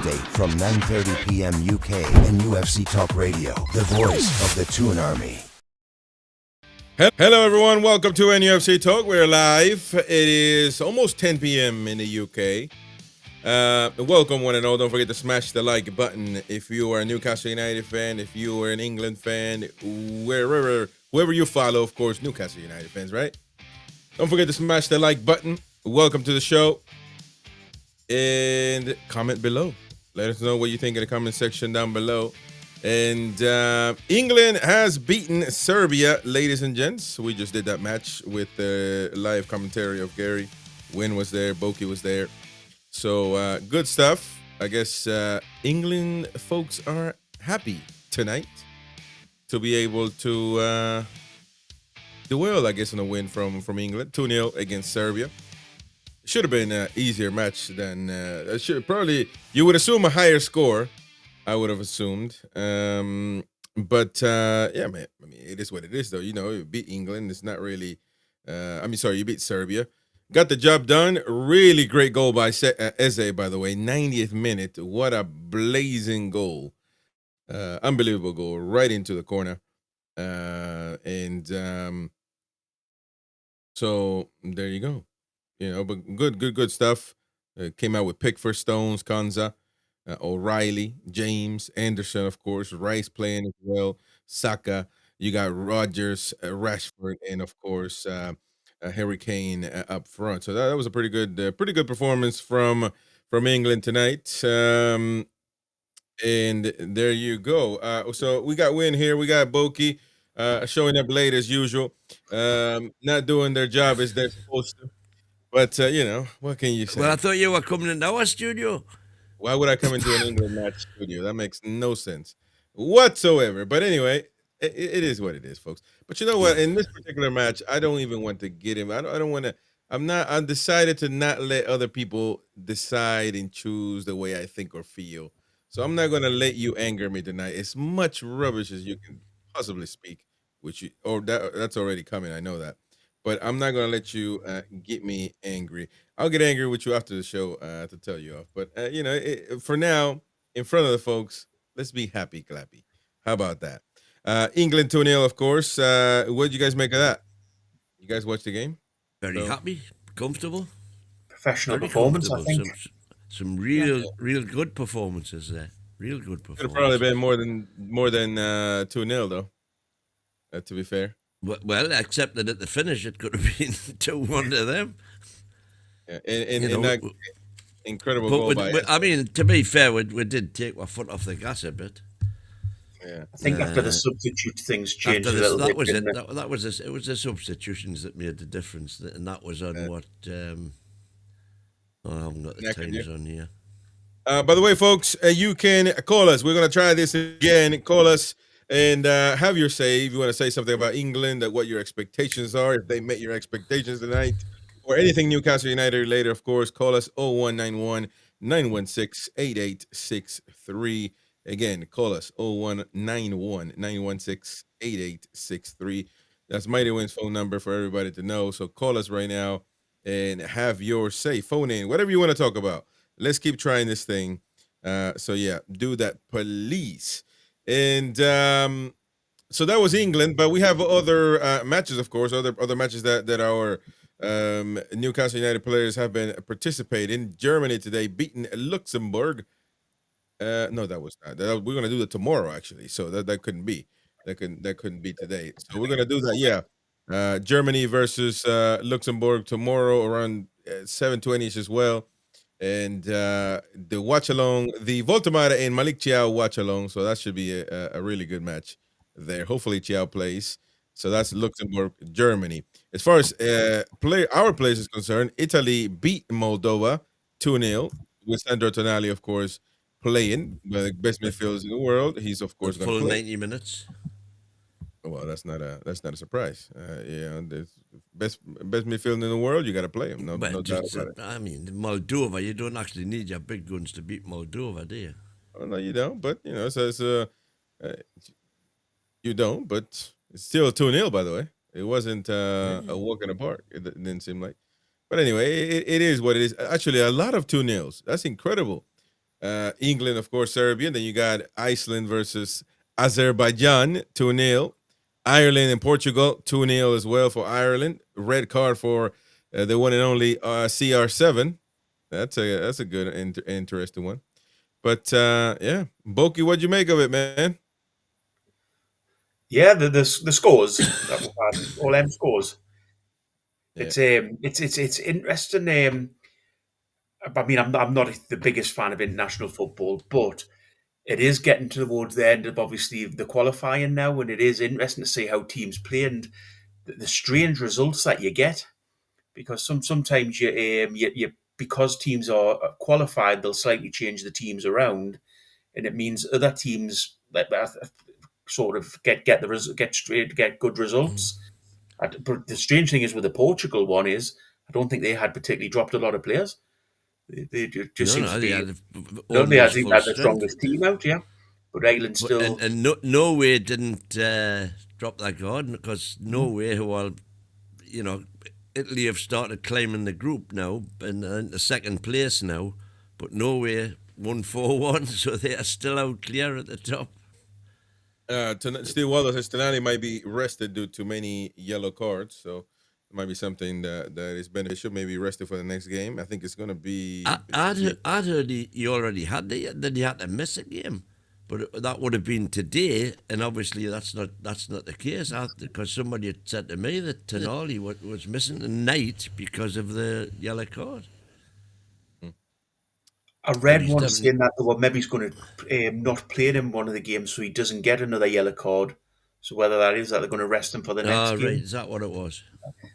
Thursday from 9:30 p.m. UK and UFC Talk Radio, the voice of the Toon Army. Hello, everyone. Welcome to NUFC Talk. We're live. It is almost 10 p.m. in the UK. Welcome, one and all. Don't forget to smash the like button if you are a Newcastle United fan, if you are an England fan, wherever you follow, of course, Newcastle United fans, right? Don't forget to smash the like button. Welcome to the show. And comment below. Let us know what you think in the comment section down below. And England has beaten Serbia, ladies and gents. We just did that match with the live commentary of Gary. Wynn was there. Boki was there. So good stuff. I guess England folks are happy tonight to be able to do well, I guess, in a win from England. 2-0 against Serbia. Should have been an easier match than you would assume a higher score. I would have assumed. Yeah, man. I mean, it is what it is, though. You know, you beat England. It's not really. You beat Serbia. Got the job done. Really great goal by Eze, by the way. 90th minute. What a blazing goal. Unbelievable goal. Right into the corner. So there you go. You know, but good stuff. Came out with Pickford, Stones, Konza, O'Reilly, James, Anderson, of course, Rice playing as well, Saka. You got Rodgers, Rashford, and of course Harry Kane up front. So that was a pretty good performance from England tonight. And there you go. So we got Win here. We got Boki showing up late as usual. Not doing their job as they're supposed to. But, what can you say? Well, I thought you were coming into our studio. Why would I come into an England match studio? That makes no sense whatsoever. But anyway, it is what it is, folks. But you know what? In this particular match, I don't even want to get him. I don't want to. I've decided to not let other people decide and choose the way I think or feel. So I'm not going to let you anger me tonight. As much rubbish as you can possibly speak, that's already coming. I know that. But I'm not going to let you get me angry. I'll get angry with you after the show to tell you off. But, for now, in front of the folks, let's be happy, clappy. How about that? England 2-0, of course. What did you guys make of that? You guys watch the game? Very happy, comfortable. Professional performance, I think. Some real good performances there. Real good performances. Could have probably been more than 2-0, though, to be fair. Well, except that at the finish, it could have been 2-1 to them. Yeah, and that incredible goal by I mean, to be fair, we did take our foot off the gas a bit. Yeah, I think after the substitute, things changed a little bit. It was the substitutions that made the difference, and that was on what. I haven't got the times on here. By the way, folks, you can call us. We're gonna try this again. Call us. And have your say. If you want to say something about England, what your expectations are, if they met your expectations tonight, or anything Newcastle United related, of course, call us 0191-916-8863. Again, call us 0191-916-8863. That's Mighty Win's phone number for everybody to know. So call us right now and have your say. Phone in, whatever you want to talk about. Let's keep trying this thing. So yeah, do that, please. And so that was England, but we have other matches, of course, other matches that our Newcastle United players have been participating. Germany today beating Luxembourg. No, that was not. We're gonna do that tomorrow, actually. So that couldn't be. That couldn't be today. So we're gonna do that. Yeah, Germany versus Luxembourg tomorrow around 7:20ish as well. And the watch along, the Voltemada and Malik Chiao watch along. So that should be a really good match there. Hopefully Chiao plays. So that's Luxembourg, Germany. As far as our players is concerned, Italy beat Moldova 2-0 with Sandro Tonali, of course, playing. The best midfielders in the world. He's of course going to play 90 minutes. Well, that's not a surprise. The best midfielder in the world, you got to play him. No doubt about it. I mean, Moldova, you don't actually need your big guns to beat Moldova, do you? Oh, no, you don't. But you don't. But it's still 2-0, by the way. It wasn't a walk in the park. It didn't seem like. But anyway, it is what it is. Actually, a lot of 2-0s. That's incredible. England, of course, Serbia. Then you got Iceland versus Azerbaijan, 2-0. Ireland and Portugal, 2-0 as well for Ireland. Red card for the one and only CR7. That's a good, interesting one. But yeah, Boki, what'd you make of it, man? Yeah, the scores that we've had, all them scores. Yeah. It's interesting. I mean, I'm not the biggest fan of international football, but it is getting towards the end of obviously the qualifying now, and it is interesting to see how teams play and the strange results that you get. Because sometimes you because teams are qualified, they'll slightly change the teams around, and it means other teams that sort of get good results. But the strange thing is with the Portugal one is I don't think they had particularly dropped a lot of players. They just seems to They be. had They almost think full had the strength. strongest team out, yeah. But Ireland But, still. and Norway didn't drop that guard because Norway, who are, Italy have started climbing the group now and in the second place now, but Norway won 4-1, so they are still out clear at the top. Steve Waller says Tonali might be rested due to many yellow cards, so it might be something that is beneficial. Maybe rested for the next game. I think it's going to be. I'd heard he already had that he had to miss a game, but that would have been today, and obviously that's not the case. Because somebody had said to me that Tonali was missing tonight because of the yellow card. I read one saying that maybe he's going to not play in one of the games so he doesn't get another yellow card. So whether that is that they're going to rest him for the next game. Right. Is that what it was?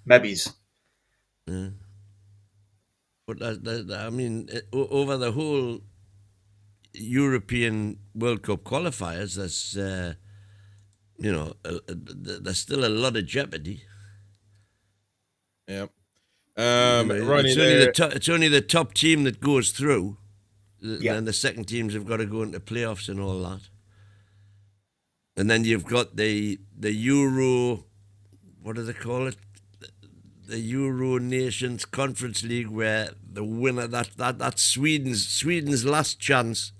Maybe's. Yeah. But I mean, over the whole European World Cup qualifiers, there's still a lot of jeopardy. Yeah. Ronnie, it's only the top team that goes through. Yeah. Then the second teams have got to go into playoffs and all that. And then you've got the Euro, what do they call it? The Euro Nations Conference League, where the winner that's Sweden's last chance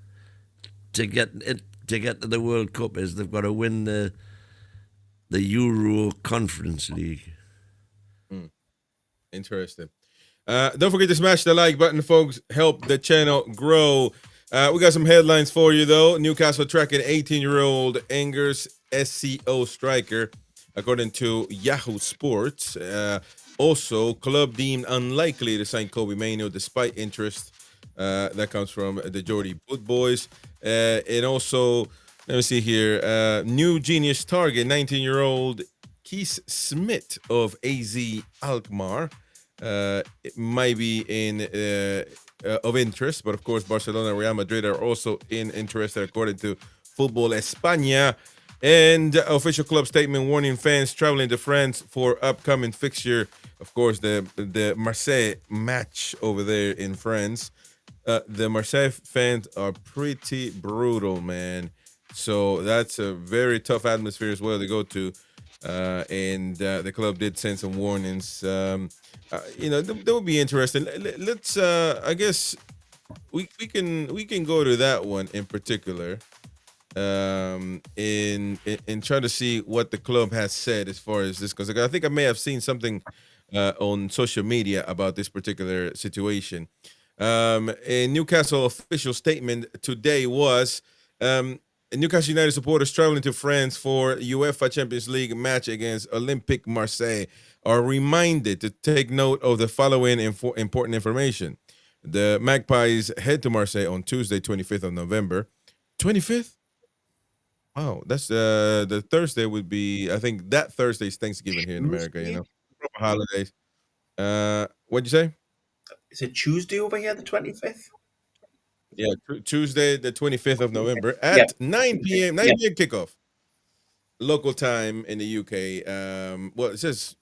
to get to the World Cup is they've got to win the Euro Conference League. Interesting. Don't forget to smash the like button, folks. Help the channel grow. We got some headlines for you, though. Newcastle tracking 18-year-old Angers SCO striker, according to Yahoo Sports. Also, club deemed unlikely to sign Kobe Mainoo despite interest. That comes from the Geordie Boot Boys. And also, let me see here. New genius target, 19-year-old Keith Smith of AZ Alkmaar. It might be of interest, but of course Barcelona and Real Madrid are also interested, according to Football España. And official club statement warning fans traveling to France for upcoming fixture. Of course, the Marseille match over there in France. The Marseille fans are pretty brutal, man. So that's a very tough atmosphere as well to go to. And the club did send some warnings. That would be interesting. Let's I guess we can go to that one in particular, in try to see what the club has said as far as this, because I think I may have seen something on social media about this particular situation. A Newcastle official statement today was Newcastle United supporters traveling to France for UEFA Champions League match against Olympique Marseille are reminded to take note of the following important information. The Magpies head to Marseille on Tuesday, 25th of November. 25th? Wow, that's the Thursday would be, I think that Thursday's Thanksgiving here in America, proper holidays. What'd you say? Is it Tuesday over here, the 25th? Yeah, Tuesday, the 25th of November at 9 p.m. 9 p.m. kickoff, local time in the UK. Well, it says,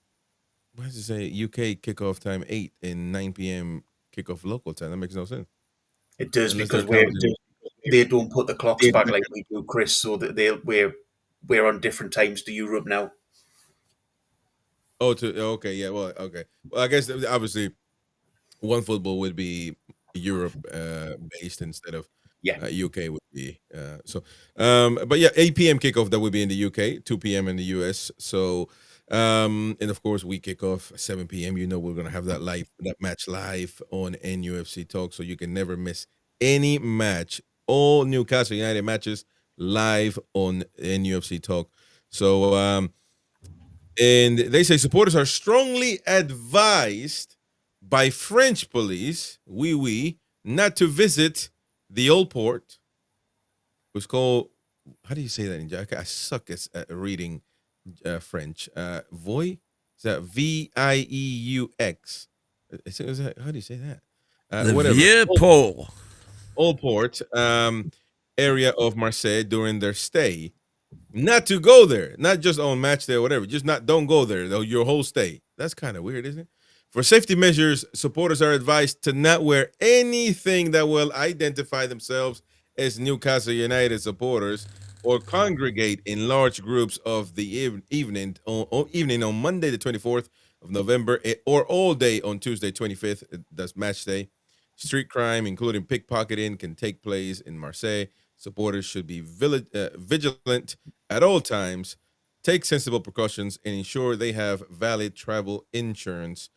what does it say? UK kickoff time 8 and 9 p.m. kickoff local time. That makes no sense. It does, because they don't put the clocks back like we do, Chris. So that we're on different times to Europe now. Okay, yeah, well, okay. Well, I guess obviously one football would be Europe based instead of Yeah. UK would be but yeah, 8 p.m. kickoff, that would be in the UK, 2 p.m. in the US. So and of course we kick off 7 p.m. You know, we're gonna have that match live on NUFC Talk, so you can never miss any match. All Newcastle United matches live on NUFC Talk. So and they say supporters are strongly advised by French police, not to visit the old port. It was called, how do you say that in Jack? I suck at reading French. Voy? Is that Vieux? Is that, how do you say that? The Whatever. Vieux Port. Old port area of Marseille during their stay. Not to go there, not just on match day or whatever. Just don't go there though, your whole stay. That's kind of weird, isn't it? For safety measures, supporters are advised to not wear anything that will identify themselves as Newcastle United supporters or congregate in large groups of the evening on Monday the 24th of November or all day on Tuesday 25th. That's match day. Street crime, including pickpocketing, can take place in Marseille. Supporters should be vigilant at all times, take sensible precautions, and ensure they have valid travel insurance.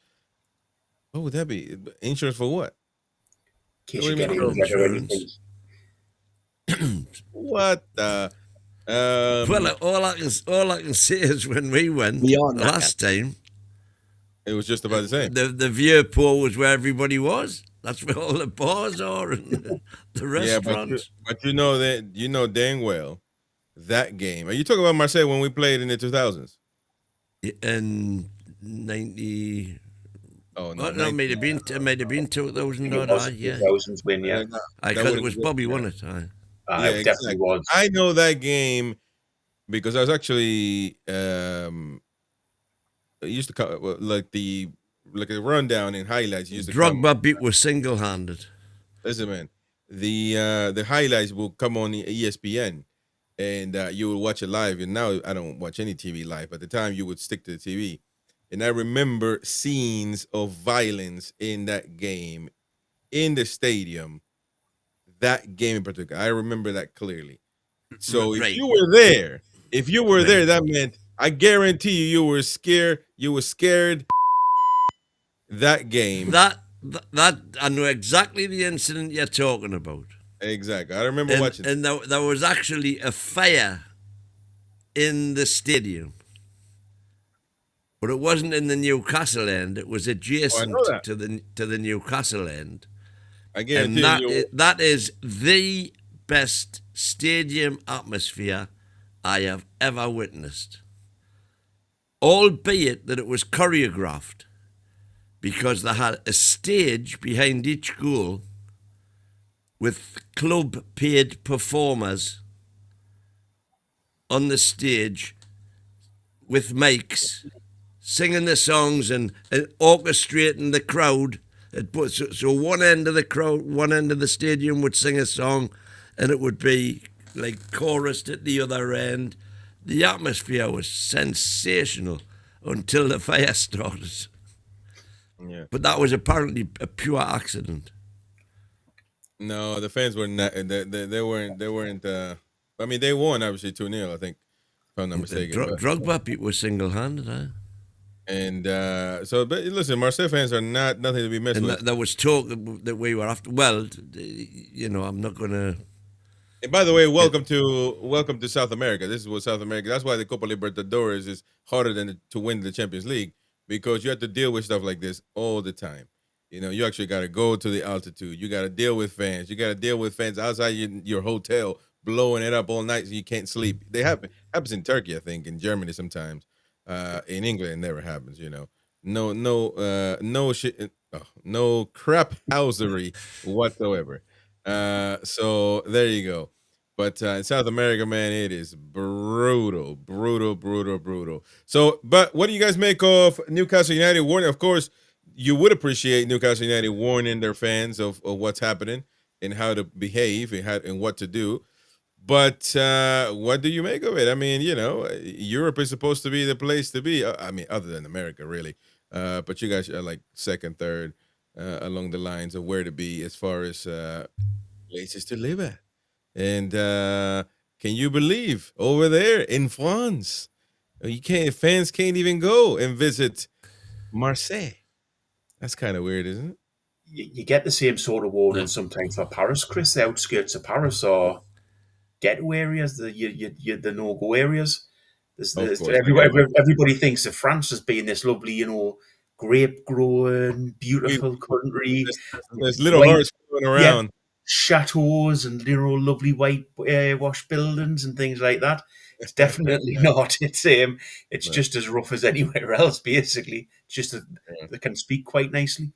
What would that be? Insurance for what? In case you get injured or anything. What the? Well, all I can say is when we went last time, it was just about the same. The Vieux Port was where everybody was. That's where all the bars are and the restaurants. Yeah, but you know dang well that game. Are you talking about Marseille when we played in the 2000s? In 90. Oh no, it might have been 2000 or yeah. 2000s win, yeah. Because it was Bobby won it. It definitely was. I know that game because I was actually used to call like a rundown in highlights. Drogba beat was single-handed. Listen, man, the highlights will come on the ESPN, and you will watch it live. And now I don't watch any TV live. At the time, you would stick to the TV. And I remember scenes of violence in that game, in the stadium. That game in particular, I remember that clearly. So if you were there, that meant I guarantee you were scared. You were scared. That game. That I know exactly the incident you're talking about. Exactly. I remember watching. And there was actually a fire in the stadium. But it wasn't in the Newcastle end. It was adjacent to the Newcastle end. I guarantee that is the best stadium atmosphere I have ever witnessed. Albeit that it was choreographed, because they had a stage behind each goal with club paid performers on the stage with mics singing the songs and orchestrating the crowd. So one end of the crowd, one end of the stadium would sing a song, and it would be like chorused at the other end. The atmosphere was sensational until the fire started. Yeah. But that was apparently a pure accident. No, the fans were not. They weren't. I mean, they won obviously 2-0. I think, if I'm not mistaken. Drogba beat was single-handed, And but listen, Marseille fans are nothing to be messed with. There was talk that we were after. Well, I'm not going to. And by the way, welcome to South America. This is what South America. That's why the Copa Libertadores is harder than to win the Champions League, because you have to deal with stuff like this all the time. You actually got to go to the altitude. You got to deal with fans. You got to deal with fans outside your hotel, blowing it up all night so you can't sleep. They happens in Turkey, I think, in Germany sometimes. In England, it never happens. No shit, no crap housery whatsoever. So there you go. But in South America, man, it is brutal. So, but what do you guys make of Newcastle United warning? Of course, you would appreciate Newcastle United warning their fans of what's happening and how to behave and what to do. But what do you make of it? I mean, Europe is supposed to be the place to be. I mean, other than America, really. But you guys are like second, third along the lines of where to be as far as, places to live at. And can you believe over there in France, fans can't even go and visit Marseille. That's kind of weird, isn't it? You get the same sort of warning sometimes for Paris, Chris. The outskirts of Paris are ghetto areas, the no-go areas. Of course. Everybody thinks of France as being this lovely, grape-growing, beautiful country. There's little hearts going around. Yeah, chateaus and lovely white wash buildings and things like that. It's definitely not. It's just as rough as anywhere else. Basically, it's just that they can speak quite nicely.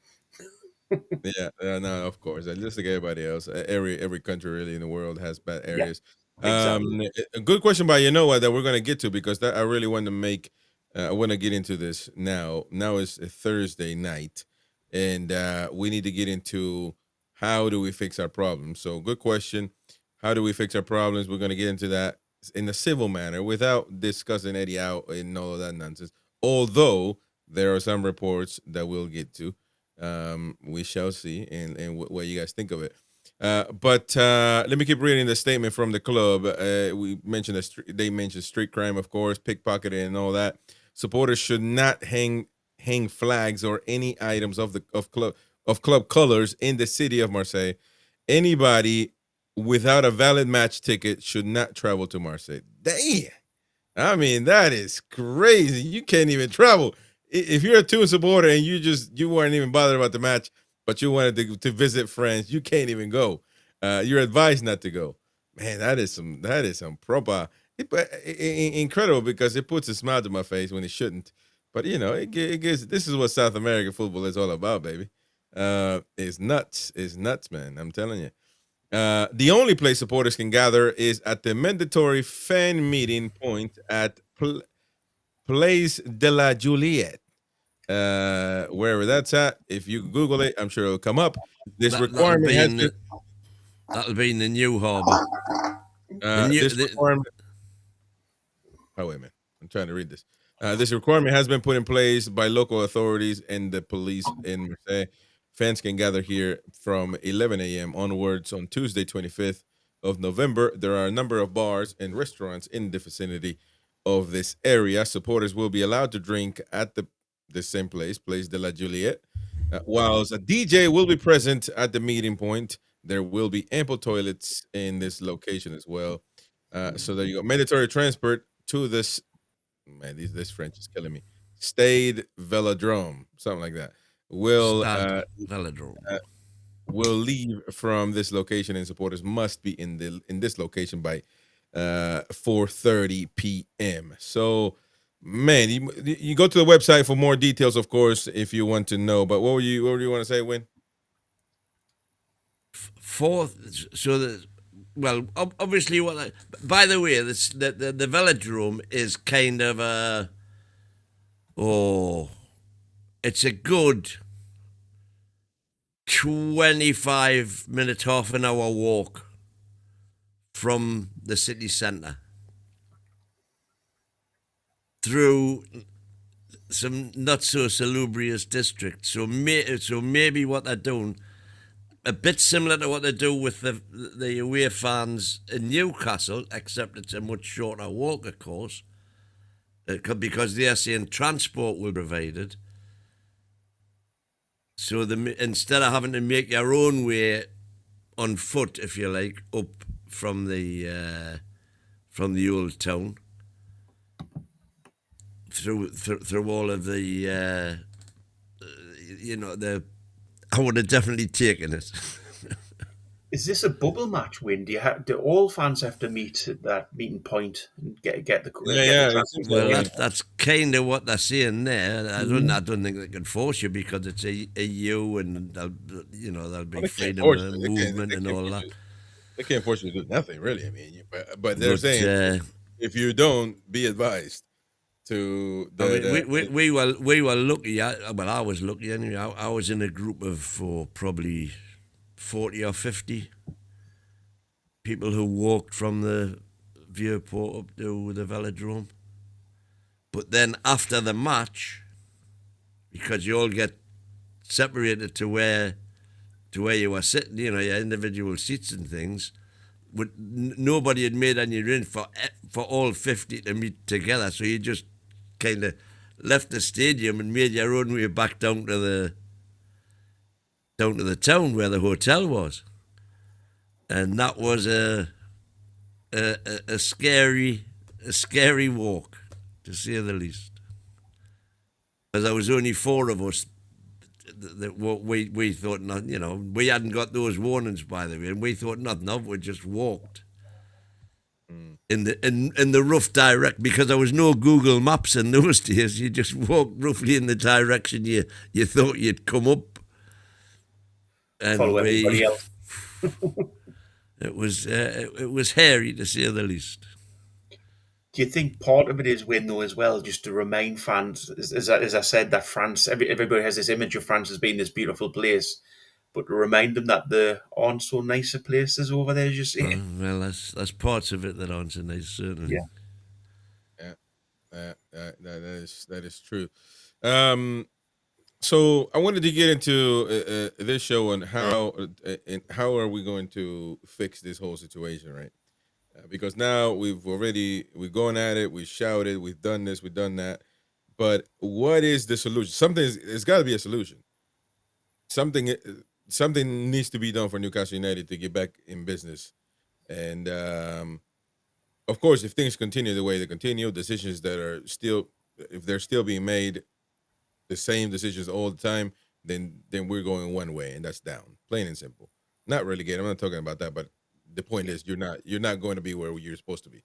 No, of course. And just like everybody else, every country really in the world has bad areas. Exactly. A good question, but you know what, that we're gonna get to, because that I really want to make. I want to get into this now. Now is a Thursday night, and we need to get into how do we fix our problems. So, good question. How do we fix our problems? We're gonna get into that in a civil manner without discussing Eddie Howe and all of that nonsense. Although there are some reports that we'll get to. We shall see, and what you guys think of it. But let me keep reading the statement from the club. We mentioned they mentioned street crime, of course, pickpocketing, and all that. Supporters should not hang flags or any items of club colors in the city of Marseille. Anybody without a valid match ticket should not travel to Marseille. Damn, I mean, that is crazy. You can't even travel. If you're a Toon supporter and you weren't even bothered about the match, but you wanted to visit friends, you can't even go. You're advised not to go. Man, that is some proper incredible, because it puts a smile to my face when it shouldn't. But it gives. This is what South American football is all about, baby. It's nuts. It's nuts, man. I'm telling you. The only place supporters can gather is at the mandatory fan meeting point at Place de la Juliette. Wherever that's at, if you Google it, I'm sure it'll come up. This requirement that'll be in the New Harbour. Oh, wait a minute. I'm trying to read this. This requirement has been put in place by local authorities and the police in Marseille. Fans can gather here from 11 a.m. onwards on Tuesday, 25th of November. There are a number of bars and restaurants in the vicinity of this area. Supporters will be allowed to drink at the same place, Place de la Juliette. Whilst a DJ will be present at the meeting point, there will be ample toilets in this location as well. So there you go. Mandatory transport to this. Man, this French is killing me. Stade Velodrome, something like that. Velodrome will leave from this location, and supporters must be in this location by 4:30 p.m. So, man, you go to the website for more details, of course, if you want to know. But what do you want to say, Win? Obviously, by the way, the velodrome is kind of it's a good 25-minute, half an hour walk from the city centre through some not so salubrious districts. So maybe what they're doing, a bit similar to what they do with the away fans in Newcastle, except it's a much shorter walk, of course, because they're saying transport will be provided. So instead of having to make your own way on foot, if you like, up from the old town through all of the I would have definitely taken it. Is this a bubble match, Win? Do all fans have to meet at that meeting point and get the well, that's kind of what they're saying there. I don't think they can force you, because it's a EU and there'll be freedom of movement and all that. They can't force you to do nothing, really. I mean, but they're saying if you don't, be advised to. We were lucky. I was lucky anyway. I was in a group of probably 40 or 50 people who walked from the Vieux-Port up to the velodrome. But then after the match, because you all get separated to to where you were sitting, you know, your individual seats and things. But nobody had made any room for all 50 to meet together, so you just kind of left the stadium and made your own way back down to the town where the hotel was, and that was a scary walk, to say the least. Because there was only 4 of us. We thought nothing, you know, we hadn't got those warnings, by the way, and we thought nothing of it. We just walked in the rough direct, because there was no Google Maps in those days. You just walked roughly in the direction you thought you'd come up, and Follow everybody else. it was hairy, to say the least. Do you think part of it is win though as well, just to remain fans? As I said, that France, everybody has this image of France as being this beautiful place, but to remind them that there aren't so nicer places over there, as you say. Well, that's parts of it that aren't so nice, certainly. Yeah, that is true. So I wanted to get into this show and how are we going to fix this whole situation, right? Because now we're going at it, we shouted, we've done this, we've done that, but what is the solution? There's got to be a solution. Something needs to be done for Newcastle United to get back in business, and of course, if things continue the way they continue, decisions that are still, if they're still being made, the same decisions all the time, then we're going one way, and that's down, plain and simple. Not relegate. I'm not talking about that, but the point is you're not going to be where you're supposed to be.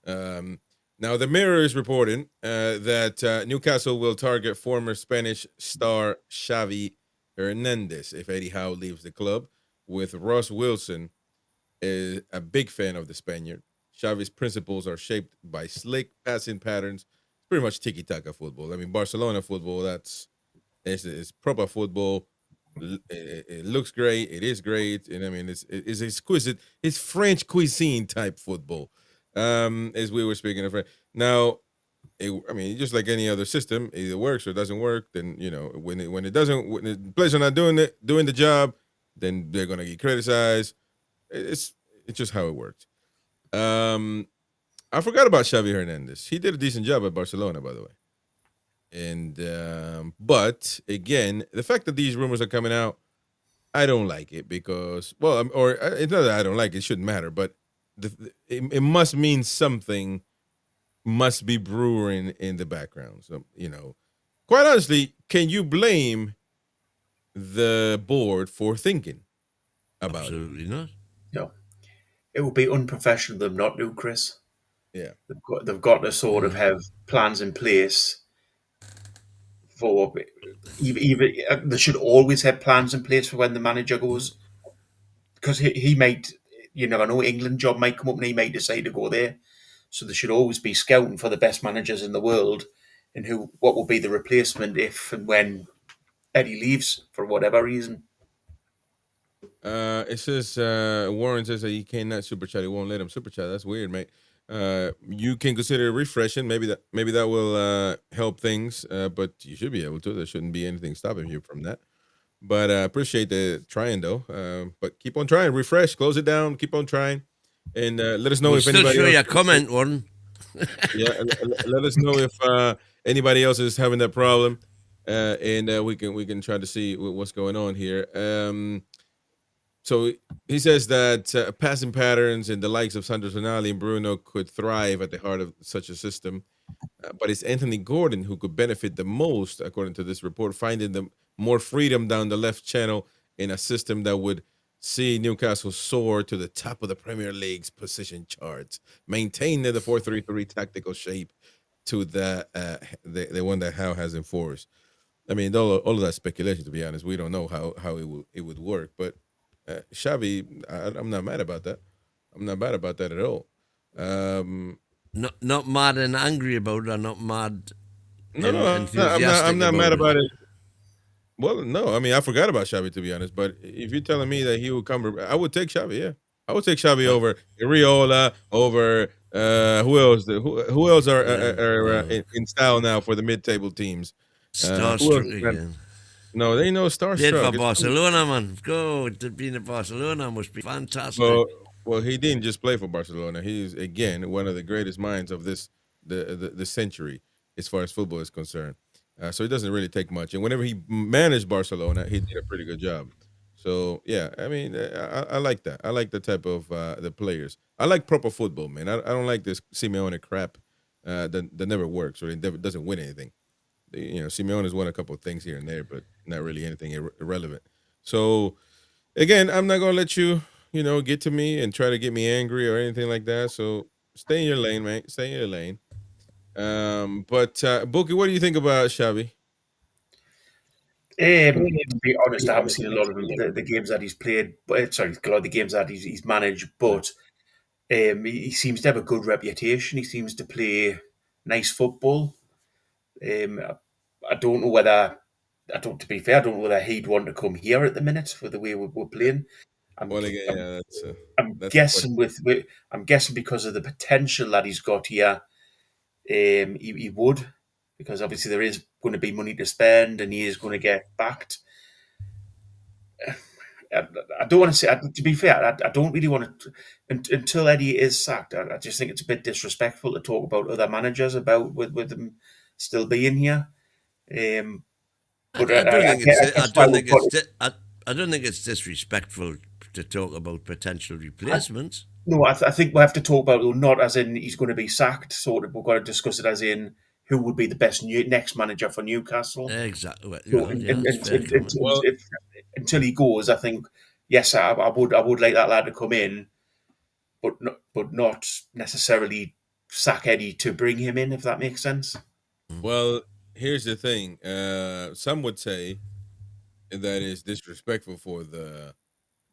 Now, the Mirror is reporting that Newcastle will target former Spanish star Xavi Hernandez if Eddie Howe leaves the club, with Ross Wilson is a big fan of the Spaniard. Xavi's principles are shaped by slick passing patterns. It's pretty much tiki-taka football. I mean, Barcelona football, it's proper football. It looks great. It is great, and I mean, it's exquisite. It's French cuisine type football, as we were speaking of. Now, I mean, just like any other system, it either works or doesn't work. Then when the players are not doing the job, then they're gonna get criticized. It's just how it works. I forgot about Xavi Hernandez. He did a decent job at Barcelona, by the way. And but again, the fact that these rumors are coming out, I don't like it because, well, it's not that I don't like it. It shouldn't matter, but it must mean something must be brewing in the background. So, quite honestly, can you blame the board for thinking about Absolutely it? not. No, it would be unprofessional of them not to, Chris. Yeah, they've got to sort of have plans in place for even they should always have plans in place for when the manager goes, because he might, you never know, England job might come up and he might decide to go there. So there should always be scouting for the best managers in the world and what will be the replacement if and when Eddie leaves for whatever reason. It says Warren says that he cannot super chat. He won't let him super chat. That's weird, mate. You can consider refreshing. Maybe that will help things. But you should be able to. There shouldn't be anything stopping you from that. But appreciate the trying though. But keep on trying. Refresh. Close it down. Keep on trying, and let us know if anybody. Still show your comment one. Yeah, let us know if anybody else is having that problem, and we can try to see what's going on here. So he says that passing patterns and the likes of Sandro Tonali and Bruno could thrive at the heart of such a system. But it's Anthony Gordon who could benefit the most, according to this report, finding the more freedom down the left channel in a system that would see Newcastle soar to the top of the Premier League's position charts, maintain the 4-3-3 tactical shape to the one that Howe has enforced. I mean, all of that speculation, to be honest. We don't know how it would work, but Xavi, I'm not mad about that. I'm not mad about that at all. Not mad and angry about it, or not mad. No, I'm not mad about it. Well, no, I mean, I forgot about Xavi, to be honest. But if you're telling me that he would come, I would take Xavi. Yeah, I would take Xavi over Iriola, over who else? Who else are in style now for the mid-table teams? Starstruck again. No, they know Played starstruck. for It's cool. Barcelona, man. Go to being in Barcelona must be fantastic. Well, he didn't just play for Barcelona. He's again one of the greatest minds of the century as far as football is concerned. So it doesn't really take much. And whenever he managed Barcelona, he did a pretty good job. So yeah, I mean, I like that. I like the type of the players. I like proper football, man. I don't like this Simeone crap that never works or it never doesn't win anything. Simeone has won a couple of things here and there, but not really anything irrelevant. So again, I'm not gonna let you, get to me and try to get me angry or anything like that. So stay in your lane, man. Stay in your lane. But Bookie, what do you think about Xavi? To be honest, I haven't seen a lot of the games that he's played. Sorry, a lot of the games that he's managed. But he seems to have a good reputation. He seems to play nice football. I don't know whether. To be fair, I don't know whether he'd want to come here at the minute for the way we're playing. Well, again, yeah, I'm that's guessing I'm guessing because of the potential that he's got here, he would, because obviously there is going to be money to spend and he is going to get backed. I don't want to say, to be fair, I don't really want to, until Eddie is sacked, I just think it's a bit disrespectful to talk about other managers about with them still being here. But I don't think it's disrespectful to talk about potential replacements. No, I think we have to talk about it, not as in he's going to be sacked. Sort of, we've got to discuss it as in who would be the best next manager for Newcastle. Exactly. Until he goes, I think yes, I would like that lad to come in, but not necessarily sack Eddie to bring him in, if that makes sense. Well, here's the thing. Some would say that is disrespectful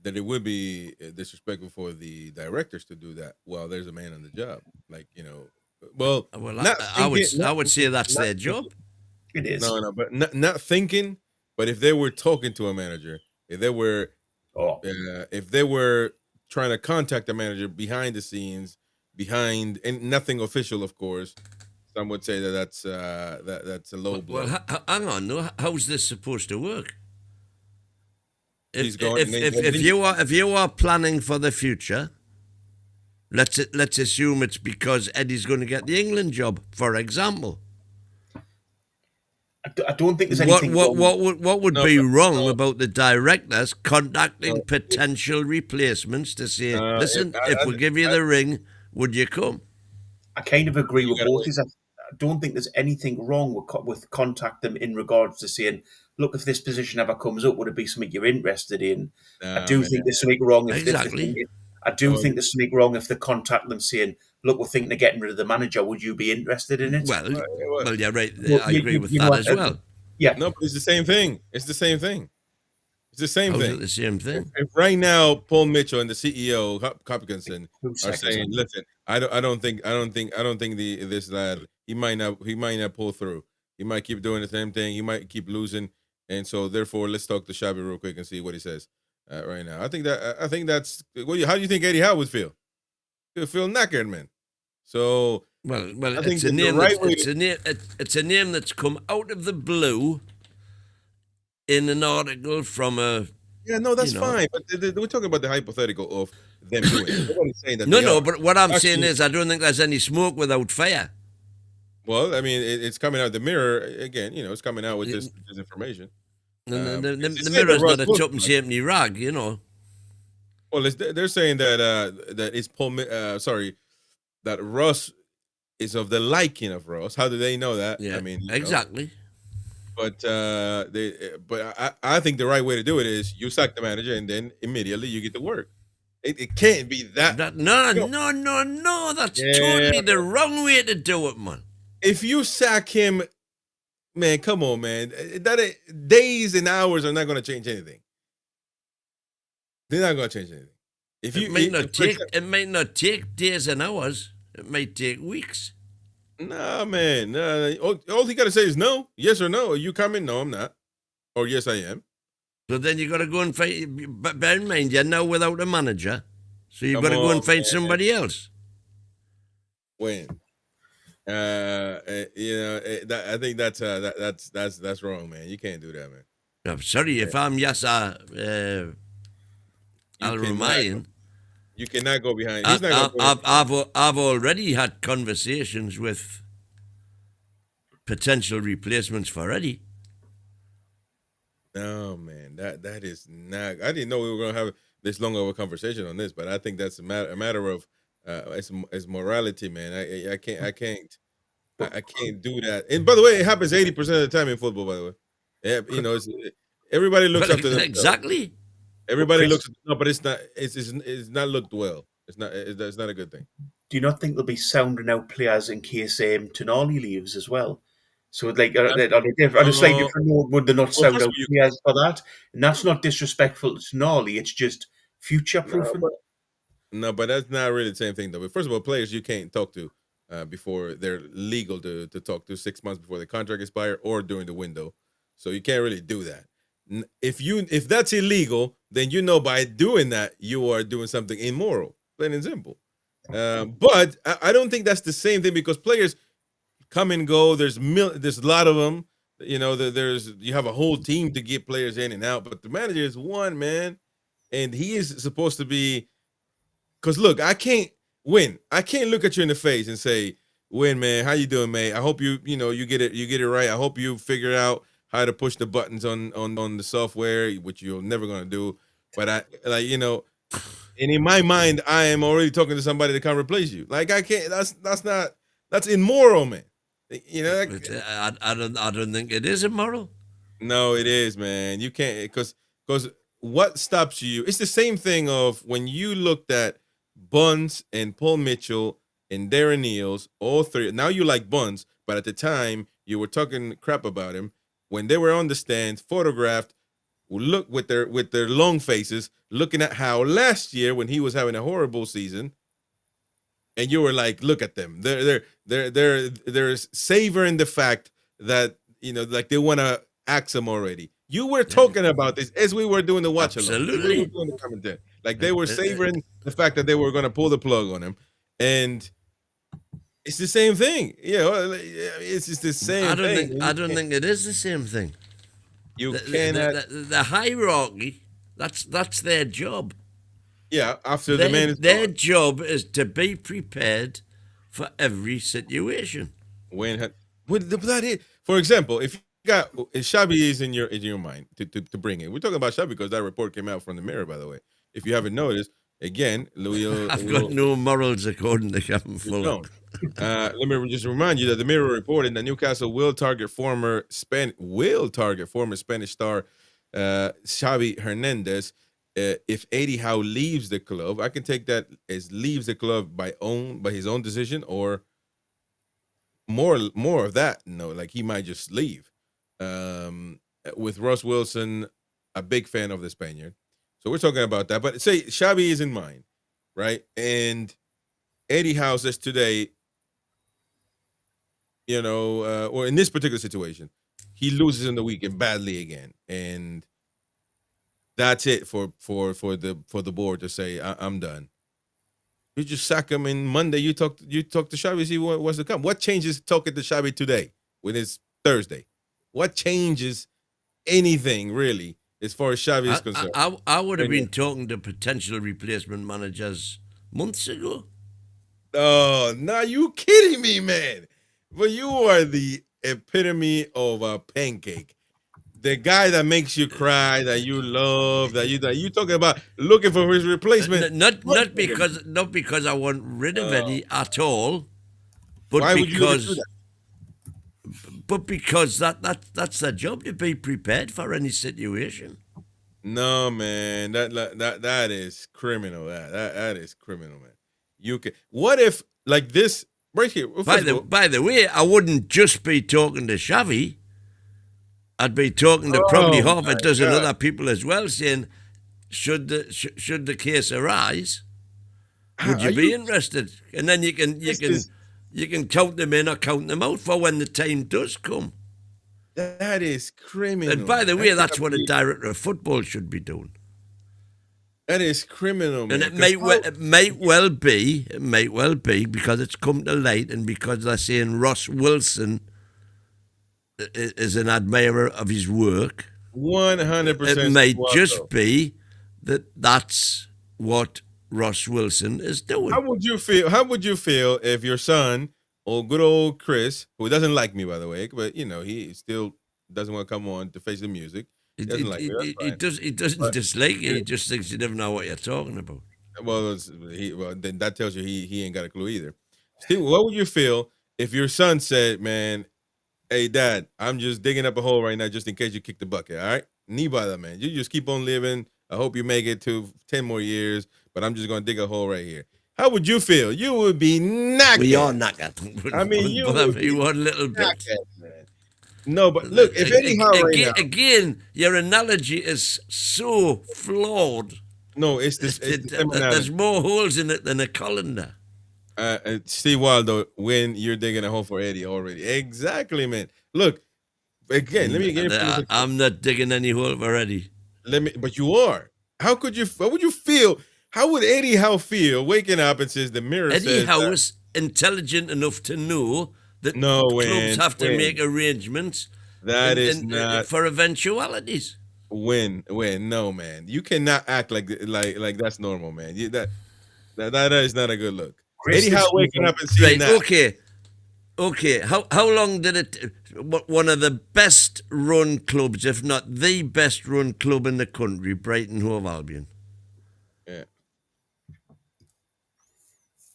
that it would be disrespectful for the directors to do that while there's a man on the job. Like, I would say that's their job. It is. No, but not thinking. But if they were talking to a manager, if they were trying to contact the manager behind the scenes, and nothing official, of course, some would say that's a low blow. Well, hang on. No, how's this supposed to work? If you are planning for the future, let's assume it's because Eddie's going to get the England job, for example. I don't think there's anything. What would be wrong about the directors contacting potential replacements to say, listen, if we give you the ring, would you come? I kind of agree with both. I don't think there's anything wrong with contact them in regards to saying, look, if this position ever comes up, would it be something you're interested in? I do think there's something wrong. Think there's something wrong if they contact them saying, look, we're thinking of getting rid of the manager. Would you be interested in it? Well, yeah, right. I agree with that as well. Yeah. No, but it's the same thing. It's the same thing. It's the same thing. The same thing. If right now Paul Mitchell and the CEO Hopkinson are saying, "Listen, I don't think this lad he might not pull through. He might keep doing the same thing. He might keep losing, and so therefore, let's talk to Xavi real quick and see what he says right now. I think that's. How do you think Eddie Howe would feel? He'll feel knackered, man. So well, it's a name. It's a name that's come out of the blue. In an article from a... Yeah, no, that's fine. But we're talking about the hypothetical of them doing it. Nobody's saying that but what I'm saying is I don't think there's any smoke without fire. Well, I mean, it's coming out the mirror. Again, it's coming out with this information. The mirror's not a chop and halfpenny rag, Well, they're saying that it's that Ross is of the liking of Ross. How do they know that? Yeah, I mean, exactly. But I think the right way to do it is you sack the manager and then immediately you get to work. It can't be that. No. That's totally the wrong way to do it, man. If you sack him, man, come on, man. Days and hours are not going to change anything. They're not going to change anything. It might not take days and hours. It might take weeks. Nah, man. Nah. All he got to say is no, yes or no. Are you coming? No, I'm not. Or yes, I am. So then you got to go and fight. But bear in mind, you're now without a manager, so you've got to go and find somebody else. When? I think that's wrong, man. You can't do that, man. I'm sorry, if I'm Yasser Al Rumayyan, You cannot go behind. He's not going to I've already had conversations with potential replacements for Eddie. No, man, that is not. I didn't know we were going to have this long of a conversation on this, but I think that's a matter of it's morality, man. I can't do that. And by the way, it happens 80% of the time in football. By the way, yeah, everybody looks up to themselves. Exactly. Everybody looks. No, but it's not. It's not looked well. It's not a good thing. Do you not think they'll be sounding out players in case Toon Army leaves as well? So, like, on a slightly different note, would they not sound out players for that? And that's not disrespectful to Toon Army, it's just future-proofing. No, but that's not really the same thing, though. But first of all, players you can't talk to before they're legal to talk to 6 months before the contract expires or during the window. So you can't really do that. If that's illegal, then by doing that you are doing something immoral, plain and simple. But I don't think that's the same thing because players come and go. There's a lot of them. You have a whole team to get players in and out, but the manager is one man, and he is supposed to be. Because look, I can't win. I can't look at you in the face and say, "Win, man. How you doing, mate? I hope you get it right. I hope you figure out how to push the buttons on the software, which you're never gonna do." But and in my mind, I am already talking to somebody that can't replace you. Like I can't. That's immoral, man. I don't think it is immoral. No, it is, man. You can't because what stops you? It's the same thing of when you looked at Buns and Paul Mitchell and Darren Neals, all three. Now you like Buns, but at the time you were talking crap about him when they were on the stands, photographed, look with their long faces, looking at how last year when he was having a horrible season, and you were like, look at them. They're savoring the fact that like they want to axe him already. You were talking about this as we were doing the watch along. Absolutely. We were doing the commentary. Like they were savoring the fact that they were going to pull the plug on him, and it's the same thing. It's just the same thing. I don't think it is the same thing. You cannot. The hierarchy. That's their job. Yeah, after the man is their gone. job is to be prepared for every situation. For example, if you got Xabi is in your mind to bring in. We're talking about Xabi because that report came out from the Mirror, by the way. If you haven't noticed, again, I've got no morals according to Kevin Fuller. Let me just remind you that the Mirror reported that Newcastle will target former Spanish star Xavi Hernandez if Eddie Howe leaves the club. I can take that as leaves the club by his own decision, or more of that. No, like he might just leave. With Russ Wilson, a big fan of the Spaniard. So we're talking about that. But say Xavi is in mind, right? And Eddie Howe says today, or in this particular situation, he loses in the weekend badly again, and that's it for the board to say I'm done. You just sack him, and Monday you talk to Xavi, see what wants to come. What changes talking to Xavi today when it's Thursday? What changes anything really as far as Xavi is concerned? I would have been talking to potential replacement managers months ago. Oh, now you kidding me, man? But you are the epitome of a pancake. The guy that makes you cry, that you love, that you talking about looking for his replacement. Not because I want rid of Eddie at all, but why because would you do that? But because that's their job, to be prepared for any situation. No, man, that is criminal. That is criminal, man. You can. What if like this right here? By the way, I wouldn't just be talking to Xavi. I'd be talking to probably half a dozen other people as well, saying, should the case arise, would you be interested? And then you can count them in or count them out for when the time does come. That is criminal. And by the way, that's what a director of football should be doing. That is criminal, man. And it might well be because it's come to light and because they're saying Ross Wilson is an admirer of his work. 100%. It might just be that that's what Ross Wilson is doing. How would you feel? How would you feel if your son, or good old Chris, who doesn't like me by the way, but he still doesn't want to come on to face the music. He doesn't like me. He doesn't dislike you. He just thinks you never know what you're talking about. Well, then that tells you he ain't got a clue either. Steve, what would you feel if your son said, "Man, hey Dad, I'm just digging up a hole right now just in case you kick the bucket. All right, knee by that man. You just keep on living. I hope you make it to 10 more years, but I'm just gonna dig a hole right here." How would you feel? You would be knackered. We are knackered. I mean, you would be one little bit. Man. No, but look, if Eddie Howe again, your analogy is so flawed. No, it's this. There's more holes in it than a colander. Steve Waldo, when you're digging a hole for Eddie already. Exactly, man. Look, again, let me get. I'm not digging any hole for Eddie. But you are. How could you? What would you feel? How would Eddie Howe feel waking up and says the mirror says Eddie Howe is intelligent enough to know that clubs have to make arrangements. That is not for eventualities. No, man, you cannot act like that's normal, man. That is not a good look. Eddie Howe waking up and seeing that. Okay. How long did it? One of the best run clubs, if not the best run club in the country, Brighton Hove Albion. Yeah.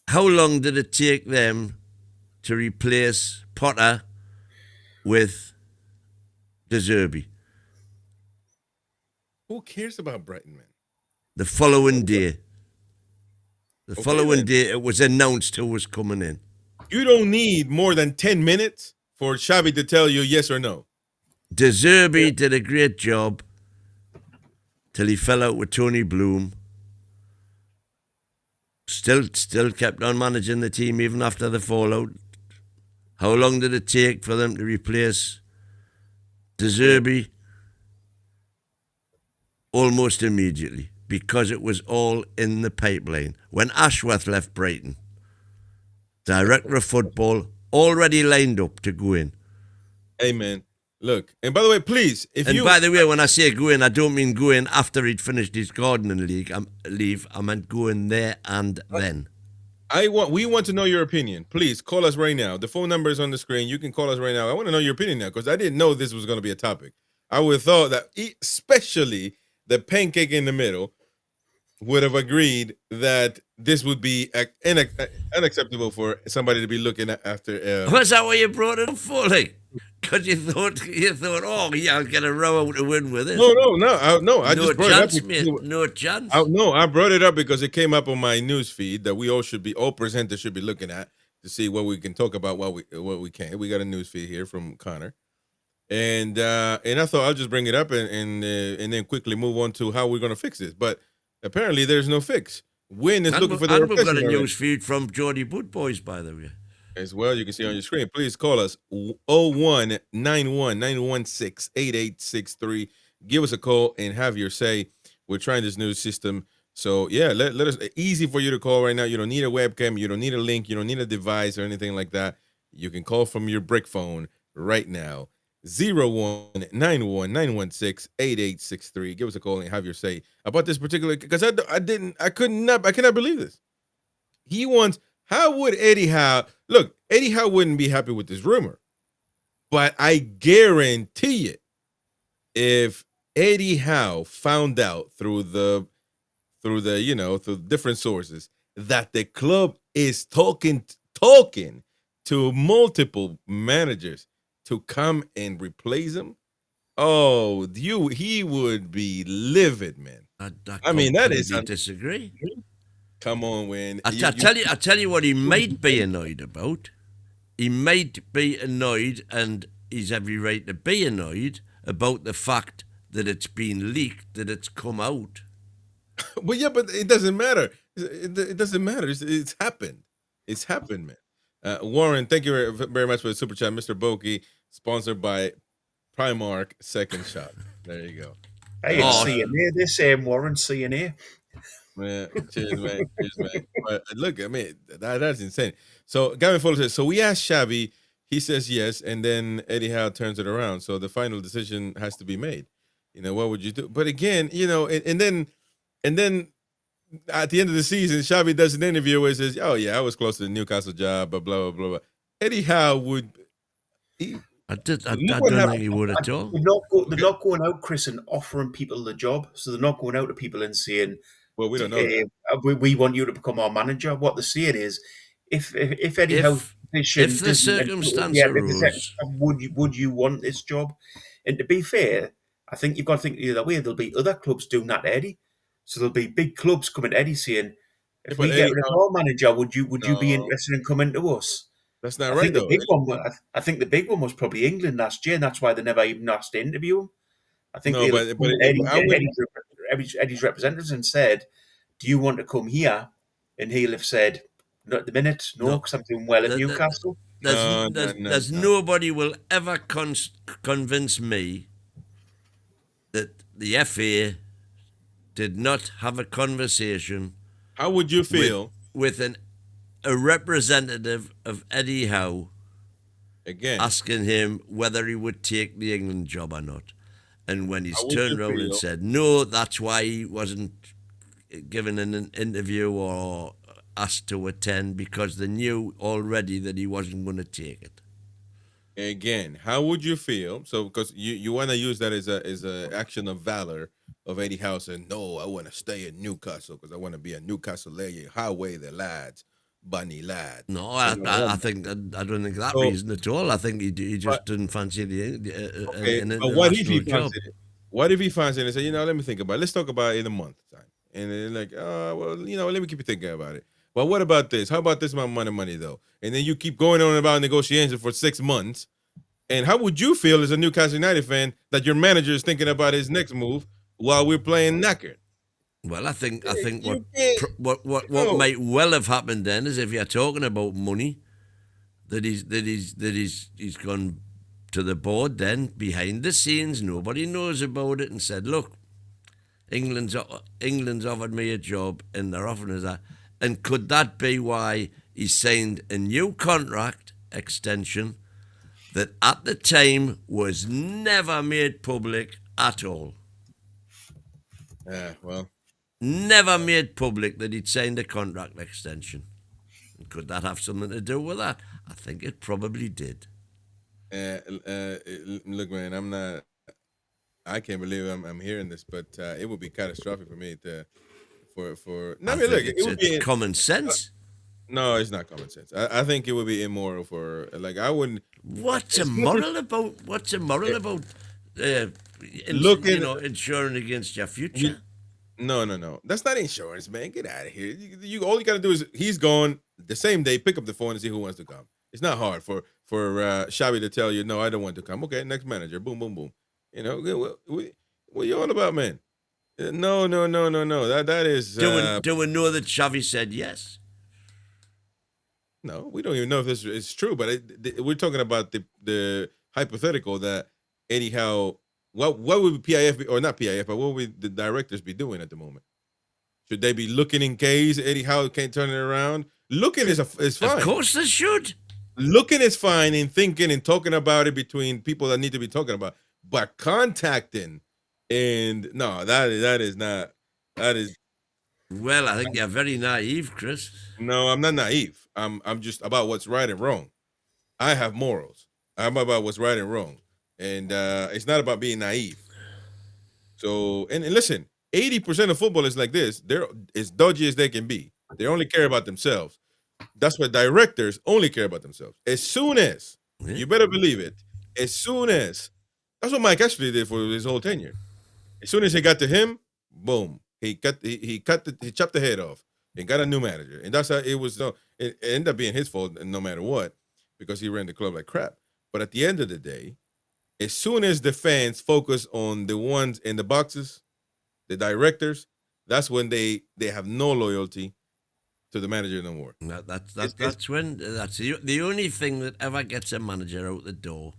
How long did it take them to replace Potter with De Zerbi? Who cares about Brighton, man? The following day. It was announced who was coming in. You don't need more than 10 minutes for Xavi to tell you yes or no. De Zerbi did a great job till he fell out with Tony Bloom. Still kept on managing the team even after the fallout. How long did it take for them to replace De Zerbi? Almost immediately, because it was all in the pipeline. When Ashworth left Brighton, director of football already lined up to go in. Hey, man, look. And by the way, please, by the way, when I say go in, I don't mean go in after he'd finished his gardening leave. I meant go in there and then. We want to know your opinion. Please call us right now. The phone number is on the screen. You can call us right now. I want to know your opinion now because I didn't know this was going to be a topic. I would have thought that, especially the pancake in the middle, would have agreed that this would be unacceptable for somebody to be looking after. Was that what you brought it up for? Because you thought, oh yeah, I'll get a row out to win with it. No. I just brought chance, it up. Mate. No chance. I brought it up because it came up on my news feed that all presenters should be looking at to see what we can talk about, what we can. We got a news feed here from Connor. And I thought I'll just bring it up and then quickly move on to how we're going to fix this. But apparently there's no fix. Win is looking for the we've got a news feed from Geordie Boot Boys, by the way. As well, you can see on your screen. Please call us 0191-916-8863. Give us a call and have your say. We're trying this new system. So, yeah, let us, easy for you to call right now. You don't need a webcam. You don't need a link. You don't need a device or anything like that. You can call from your brick phone right now. 0191-916-8863. Give us a call and have your say about this particular, because I cannot believe this. How would Eddie Howe, look, Eddie Howe wouldn't be happy with this rumor, but I guarantee it, if Eddie Howe found out through different sources that the club is talking to multiple managers to come and replace him, he would be livid, man. I mean, that is disagree. Come on, Wayne. I tell you what he might be annoyed about. He might be annoyed, and he's every right to be annoyed about the fact that it's been leaked, that it's come out. But it doesn't matter. It doesn't matter. It's happened. It's happened, man. Warren, thank you very much for the super chat. Mr. Bokeh, sponsored by Primark Second Shot. There you go. Hey, it's CNA. This Warren CNA. Man, cheers, man. But look, I mean, that's insane. So Gavin Fuller says, so we asked Xavi, he says yes, and then Eddie Howe turns it around. So the final decision has to be made. what would you do? But again, and then at the end of the season, Xavi does an interview where he says, "Oh yeah, I was close to the Newcastle job, but blah blah blah blah." Eddie Howe would. I don't what think happened. he would at all. They're not going out, Chris, and offering people the job. So they're not going out to people and saying, Well, we don't know that. we want you to become our manager. What they're saying is, if Eddie Howe's position if the doesn't- circumstance if the arose, circumstance- would you want this job? And to be fair, I think you've got to think the other way. There'll be other clubs doing that to Eddie. So there'll be big clubs coming to Eddie saying, if but we get Eddie rid of Howe- our manager, would you be No. interested in coming to us? That's not I right think though. I think the big one was probably England last year, and that's why they never even asked to interview him. I think No, they but Eddie's representatives and said, "Do you want to come here?" And he'll have said, "Not at the minute, no, because I'm doing well at Newcastle." There's nobody will ever convince me that the FA did not have a conversation. How would you feel with a representative of Eddie Howe again asking him whether he would take the England job or not? And when he's turned around and said no, that's why he wasn't given an interview or asked to attend, because they knew already that he wasn't going to take it. Again, how would you feel? So, because you want to use that as a action of valor of Eddie Howe saying, "No, I want to stay in Newcastle because I want to be a Newcastle lady. Highway the lads, bunny lad." No, I don't think that reason at all. I think he just didn't fancy an but what if he international job. finds it? What if he finds it and say, let me think about it. Let's talk about it in a month's time. And then like, well, let me keep you thinking about it. Well, what about this? How about this amount of money though? And then you keep going on about negotiations for 6 months. And how would you feel as a Newcastle United fan that your manager is thinking about his next move while we're playing knackered? Well, I think what might well have happened then is, if you're talking about money, that he's gone to the board then behind the scenes, nobody knows about it, and said, "Look, England's offered me a job and they're offering us that." And could that be why he signed a new contract extension that at the time was never made public at all? Well. Never made public that he'd signed a contract extension. And could that have something to do with that? I think it probably did. Look, man, I can't believe I'm hearing this, but it would be catastrophic for me for. No, I mean, look, it would be common sense. No, it's not common sense. I think it would be immoral for, like, I wouldn't. What's immoral about insuring against your future? No. That's not insurance, man. Get out of here. You all you got to do is, he's gone the same day, pick up the phone and see who wants to come. It's not hard for Xavi to tell you, "No, I don't want to come." Okay, next manager. Boom, boom, boom. What you on about, man? No. That is. Do we know that Xavi said yes? No, we don't even know if this is true, but we're talking about the hypothetical that Eddie Howe. What would PIF be, or not PIF, but what would the directors be doing at the moment? Should they be looking in case Eddie Howe can't turn it around? Looking is fine. Of course they should. Looking is fine, and thinking and talking about it between people that need to be talking about. But contacting, and no, that is not. That is. Well, I think you're very naive, Chris. No, I'm not naive. I'm just about what's right and wrong. I have morals. I'm about what's right and wrong. And it's not about being naive. So, and listen, 80% of football is like this. They're as dodgy as they can be. They only care about themselves. That's why directors only care about themselves. As soon as, you better believe it, as soon as, that's what Mike actually did for his whole tenure. As soon as he got to him, boom, he chopped the head off and got a new manager. And that's how it was. It ended up being his fault no matter what, because he ran the club like crap. But at the end of the day, as soon as the fans focus on the ones in the boxes, the directors, that's when they have no loyalty to the manager no more. That's the only thing that ever gets a manager out the door.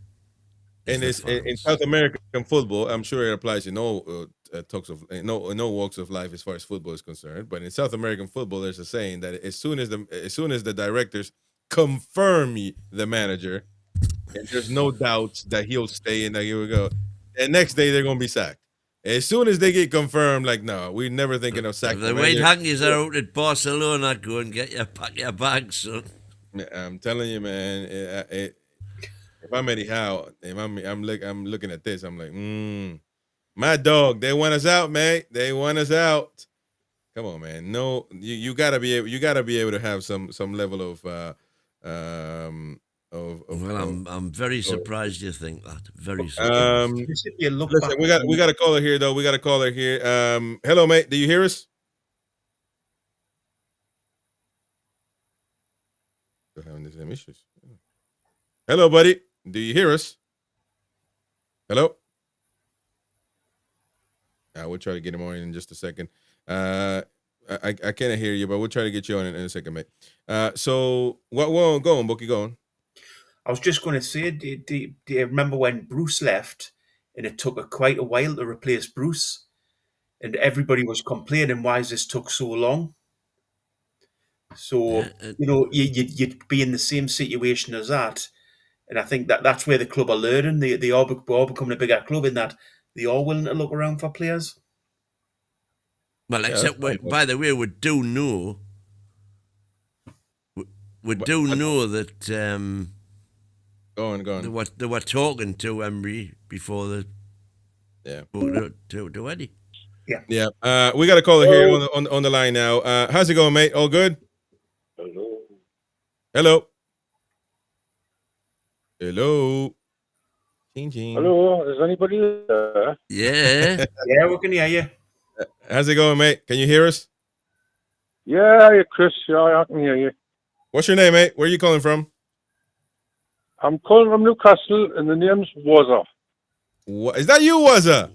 And it's in South American football. I'm sure it applies in no walks of life as far as football is concerned. But in South American football, there's a saying that as soon as the directors confirm the manager, and there's no doubt that he'll stay and that he will go, and next day they're gonna be sacked. As soon as they get confirmed, like, no, we're never thinking of If sacking the him. white hankies are out at Barcelona, go and pack your bags, son. I'm telling you, man. If I'm Eddie Howe, if I'm looking at this, I'm like, my dog. They want us out, mate. They want us out. Come on, man. No, you gotta be able to have some level of Well, I'm very surprised you think that. Very surprised. Listen, we got a caller here though. We got a caller here. Hello, mate. Do you hear us? We're having the same issues. Hello, buddy. Do you hear us? Hello. We'll try to get him on in just a second. I can't hear you, but we'll try to get you on in a second, mate. So what? Go on, Bookie. Go on. I was just going to say, do you remember when Bruce left and it took quite a while to replace Bruce? And everybody was complaining, why has this took so long? So, you'd be in the same situation as that. And I think that's where the club are learning. They are becoming a bigger club in that they are willing to look around for players. Well, except, by the way, we do know that Go on. They were talking to Emery before the to Eddie. Yeah. We got a caller here on the line now. How's it going, mate? All good? Hello. Ching. Hello, is anybody there? Yeah. Yeah, we can hear you. How's it going, mate? Can you hear us? Yeah, Chris. Yeah, I can hear you. What's your name, mate? Where are you calling from? I'm calling from Newcastle, and the name's Wazza. What is that? You, Wazza?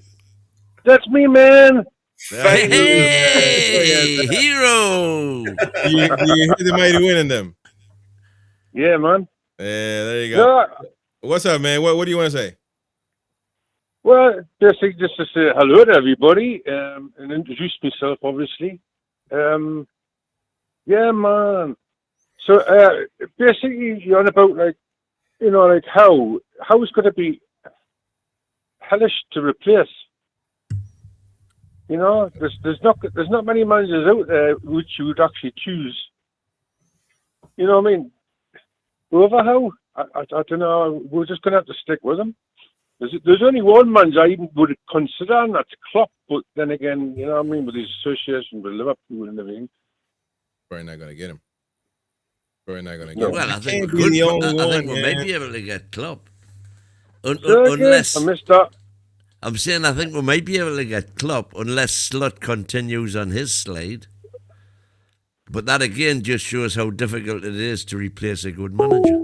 That's me, man. Hey, hero! You hear the mighty winning them? Yeah, man. Yeah, there you go. Yeah. What's up, man? What do you want to say? Well, basically, just to say hello to everybody and introduce myself, obviously. Yeah, man. So basically, you're on about how it's going to be hellish to replace. There's not many managers out there which you would actually choose. You know what I mean? Over how? I don't know. We're just going to have to stick with him. There's only one manager I even would consider, and that's Klopp. But then again, you know what I mean, with his association with Liverpool and everything. Probably not going to get him. Well, I think we may be able to get Klopp. Unless I missed that. I'm saying I think we might be able to get Klopp unless Slot continues on his slide. But that again just shows how difficult it is to replace a good manager.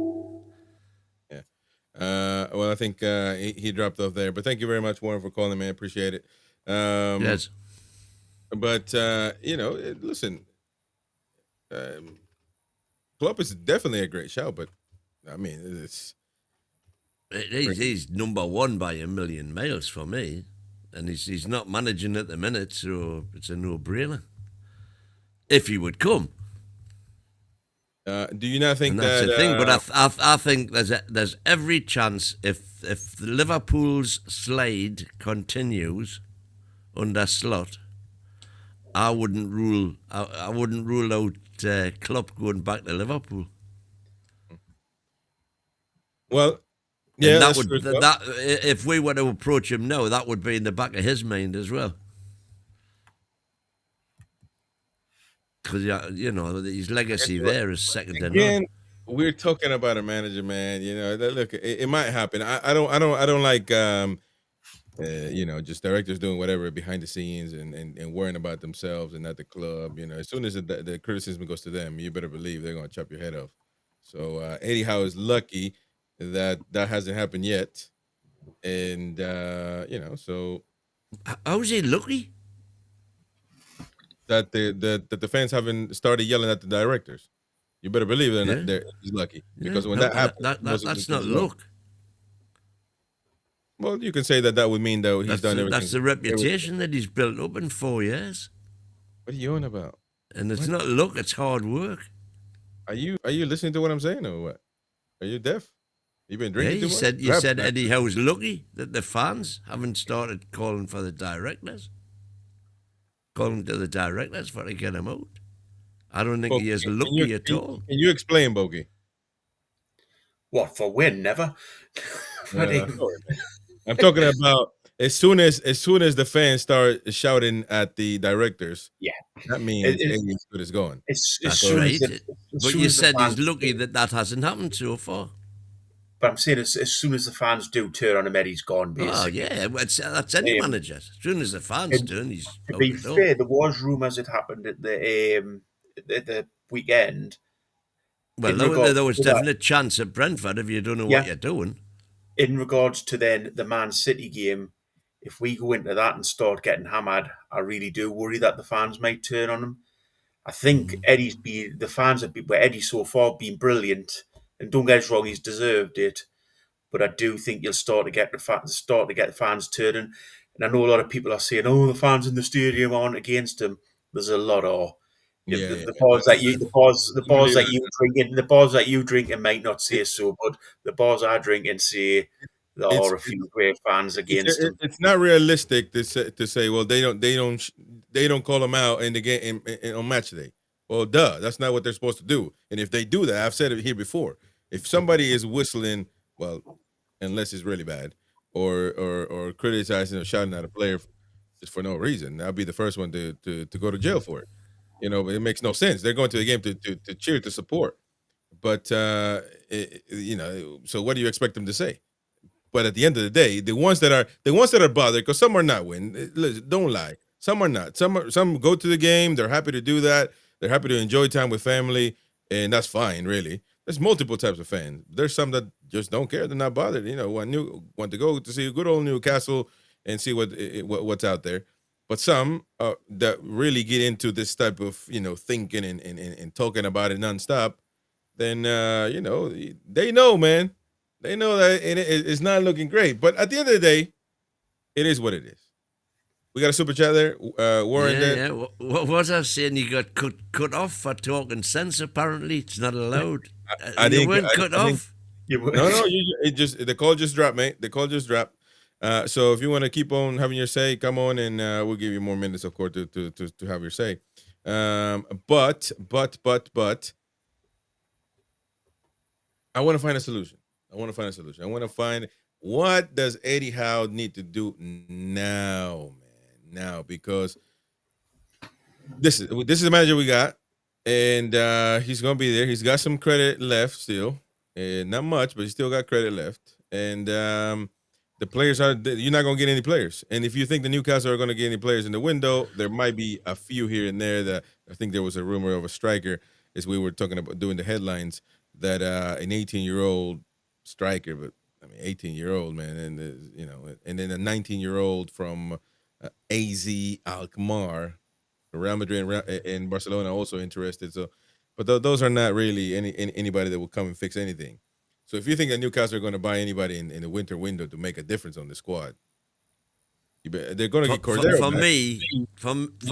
Yeah. Well, I think he dropped off there. But thank you very much, Warren, for calling, man. Appreciate it. Yes. But, listen, Klopp is definitely a great shout, but, I mean, He's number one by a million miles for me. And he's not managing at the minute, so it's a no-brainer. If he would come. Do you not think that's the thing? But I think there's every chance if Liverpool's slide continues under Slot, I wouldn't rule out Klopp going back to Liverpool. Well, yeah, and that if we were to approach him now, that would be in the back of his mind as well. Because his legacy there is second to none. We're talking about a manager, man. Look, it might happen. I don't like just directors doing whatever behind the scenes and worrying about themselves and not the club. As soon as the criticism goes to them, you better believe they're gonna chop your head off. So Eddie Howe is lucky that hasn't happened yet, and so how's he lucky? That the fans haven't started yelling at the directors. You better believe he's lucky because when that happens, that's not luck. Well, you can say that would mean though he's done everything. That's the reputation that he's built up in 4 years. What are you on about? And it's not luck; it's hard work. Are you listening to what I'm saying or what? Are you deaf? You been Yeah, drinking you too much? said you said Eddie Howe's lucky that the fans haven't started calling for the directors, calling to the directors for to get him out. I don't think he is lucky at all. Can you explain, Bogey? What, for win? Never. But, Sorry, man. I'm talking about as soon as the fans start shouting at the directors, yeah, that means Eddie's good is gone. as That's soon right. as the, as But soon you as the said he's fans lucky do, that hasn't happened so far. but I'm saying as soon as the fans do turn on him, Eddie's gone. Oh, Basically, yeah, that's any manager. As soon as the fans and turn, he's to out be the door. fair, there was rumours it happened at the weekend. Well, in there regards was to that. definite chance at Brentford if you don't know Yeah. what you're doing. In regards to then the Man City game, if we go into that and start getting hammered, I really do worry that the fans might turn on him. I think the fans have been, where Eddie's so far been brilliant, and don't get us wrong, he's deserved it. But I do think you'll start to get the fans turning. And I know a lot of people are saying, "Oh, the fans in the stadium aren't against him." There's a lot of the bars that you drinking might not say so, but the bars I drink and say there are a few great fans against him. It's not realistic to say well they don't call them out in the game on match day. Well, duh, that's not what they're supposed to do. And if they do that, I've said it here before. If somebody is whistling, well, unless it's really bad, or criticizing or shouting at a player just for no reason, I'll be the first one to go to jail for it. You know, it makes no sense. They're going to the game to cheer, to support. But you know, so what do you expect them to say? But at the end of the day, the ones that are bothered, because some are not listen, don't lie. Some are not. Some go to the game. They're happy to do that. They're happy to enjoy time with family, and that's fine, really. There's multiple types of fans. There's some that just don't care. They're not bothered. You know, want to go to see good old Newcastle and see what's out there. But some that really get into this type of thinking and talking about it nonstop. Then you know, they know, man. They know that it's not looking great. But at the end of the day, it is what it is. We got a super chat there. Warren. Yeah. What was I saying? You got cut off for talking sense. Apparently, it's not allowed. You weren't cut off. No. The call just dropped, mate. The call just dropped. So if you want to keep on having your say, come on, and we'll give you more minutes, of course, to have your say. But I want to find a solution. I want to find what does Eddie Howe need to do now, man? Now, because this is the manager we got, and he's gonna be there. He's got some credit left still, not much, but he's still got credit left. And the players you're not gonna get any players. And if you think the Newcastle are gonna get any players in the window, there might be a few here and there. That I think there was a rumor of a striker, as we were talking about doing the headlines, that an 18-year-old striker, but I mean 18-year-old, man, and and then a 19-year-old from AZ Alkmaar, Real Madrid and Barcelona also interested. So, but those are not really anybody that will come and fix anything. So if you think that Newcastle are going to buy anybody in the winter window to make a difference on the squad, they're going to get Cordero. For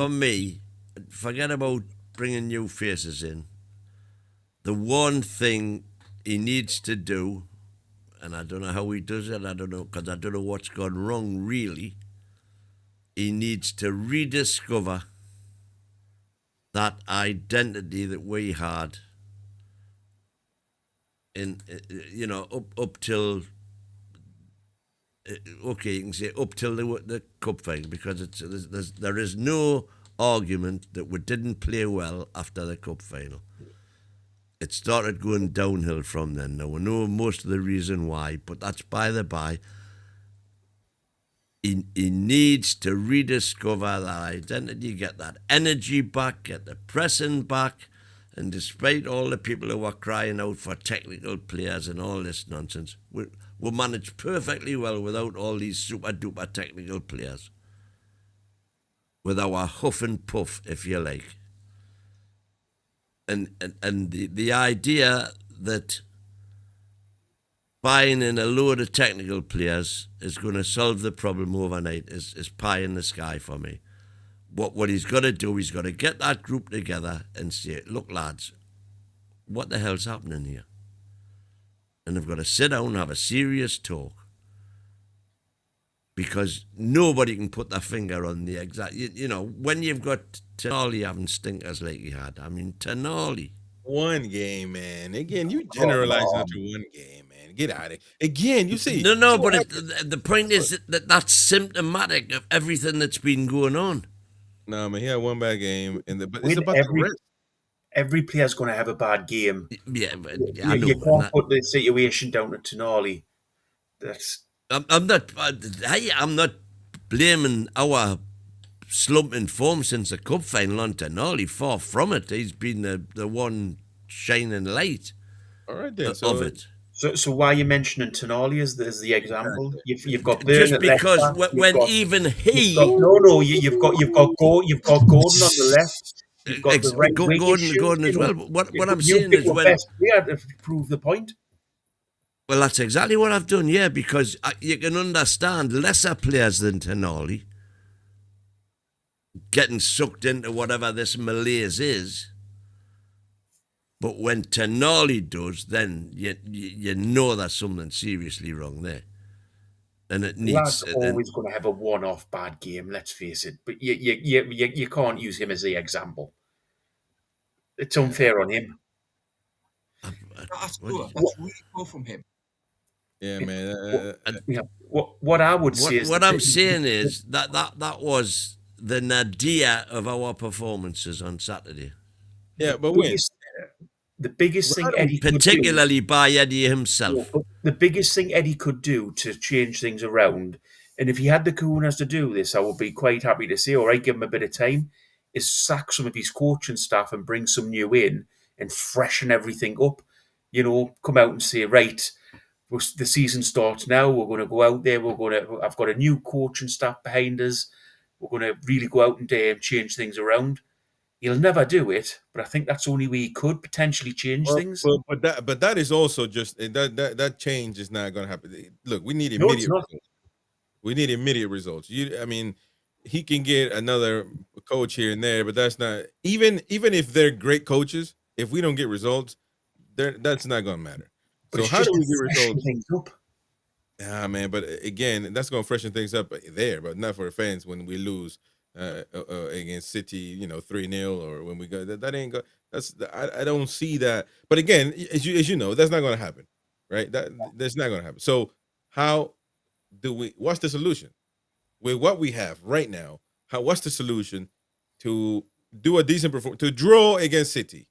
me, forget about bringing new faces in. The one thing he needs to do, and I don't know how he does it, because I don't know what's gone wrong, really. He needs to rediscover that identity that we had up till, okay, you can say up till the cup final, because there is no argument that we didn't play well after the cup final. It started going downhill from then. Now, we know most of the reason why, but that's by the by. He needs to rediscover that identity, get that energy back, get the pressing back. And despite all the people who are crying out for technical players and all this nonsense, we'll manage perfectly well without all these super-duper technical players. With our huff and puff, if you like. And the idea that buying in a load of technical players is going to solve the problem overnight is pie in the sky for me. What he's got to do, he's got to get that group together and say, look, lads, what the hell's happening here? and they've got to sit down and have a serious talk. Because nobody can put their finger on the exact... You know, when you've got Tonali having stinkers like he had, I mean, Tonali. One game, man. Again, you generalize into one game, man. Get out of it. Again, you see... No, but the point is that's symptomatic of everything that's been going on. No, man, he had one bad game, but it's about the rest. Every player's going to have a bad game. Yeah, but you can't put the situation down to Tonali. I'm not blaming our slumping form since the cup final on Tonali. Far from it. He's been the one shining light. All right, then. Of it. So why are you mentioning Tonali as the example? You've got just because you've got Gordon on the left. You've got the right Gordon as well. What I'm saying is when to prove the point. Well, that's exactly what I've done, yeah, because you can understand lesser players than Tonali getting sucked into whatever this malaise is. But when Tonali does, then you know there's something seriously wrong there. And it needs... Lad's always going to have a one-off bad game, let's face it. But you can't use him as the example. It's unfair on him. That's really poor from him. Yeah, man. What I would say is... What I'm saying is that was the nadir of our performances on Saturday. Yeah, but when? The biggest thing Eddie could do... Particularly by Eddie himself. The biggest thing Eddie could do to change things around, and if he had the cojones to do this, I would be quite happy to say, all right, give him a bit of time, is sack some of his coaching staff and bring some new in and freshen everything up. You know, come out and say, right... The season starts now. We're going to go out there. I've got a new coaching staff behind us. We're going to really go out and change things around. He'll never do it, but I think that's the only way he could potentially change things. But that is also just that change is not going to happen. Look, we need immediate results. We need immediate results. I mean, he can get another coach here and there, but that's not even if they're great coaches. If we don't get results, that's not going to matter. But so how do we get results? Things up. Man, but again, that's going to freshen things up there, but not for the fans when we lose against City, 3-0, or when we go. That ain't go. I don't see that. But again, as you know, that's not going to happen, right? That's not going to happen. So how do we? What's the solution with what we have right now? What's the solution to do a decent performance, to draw against City,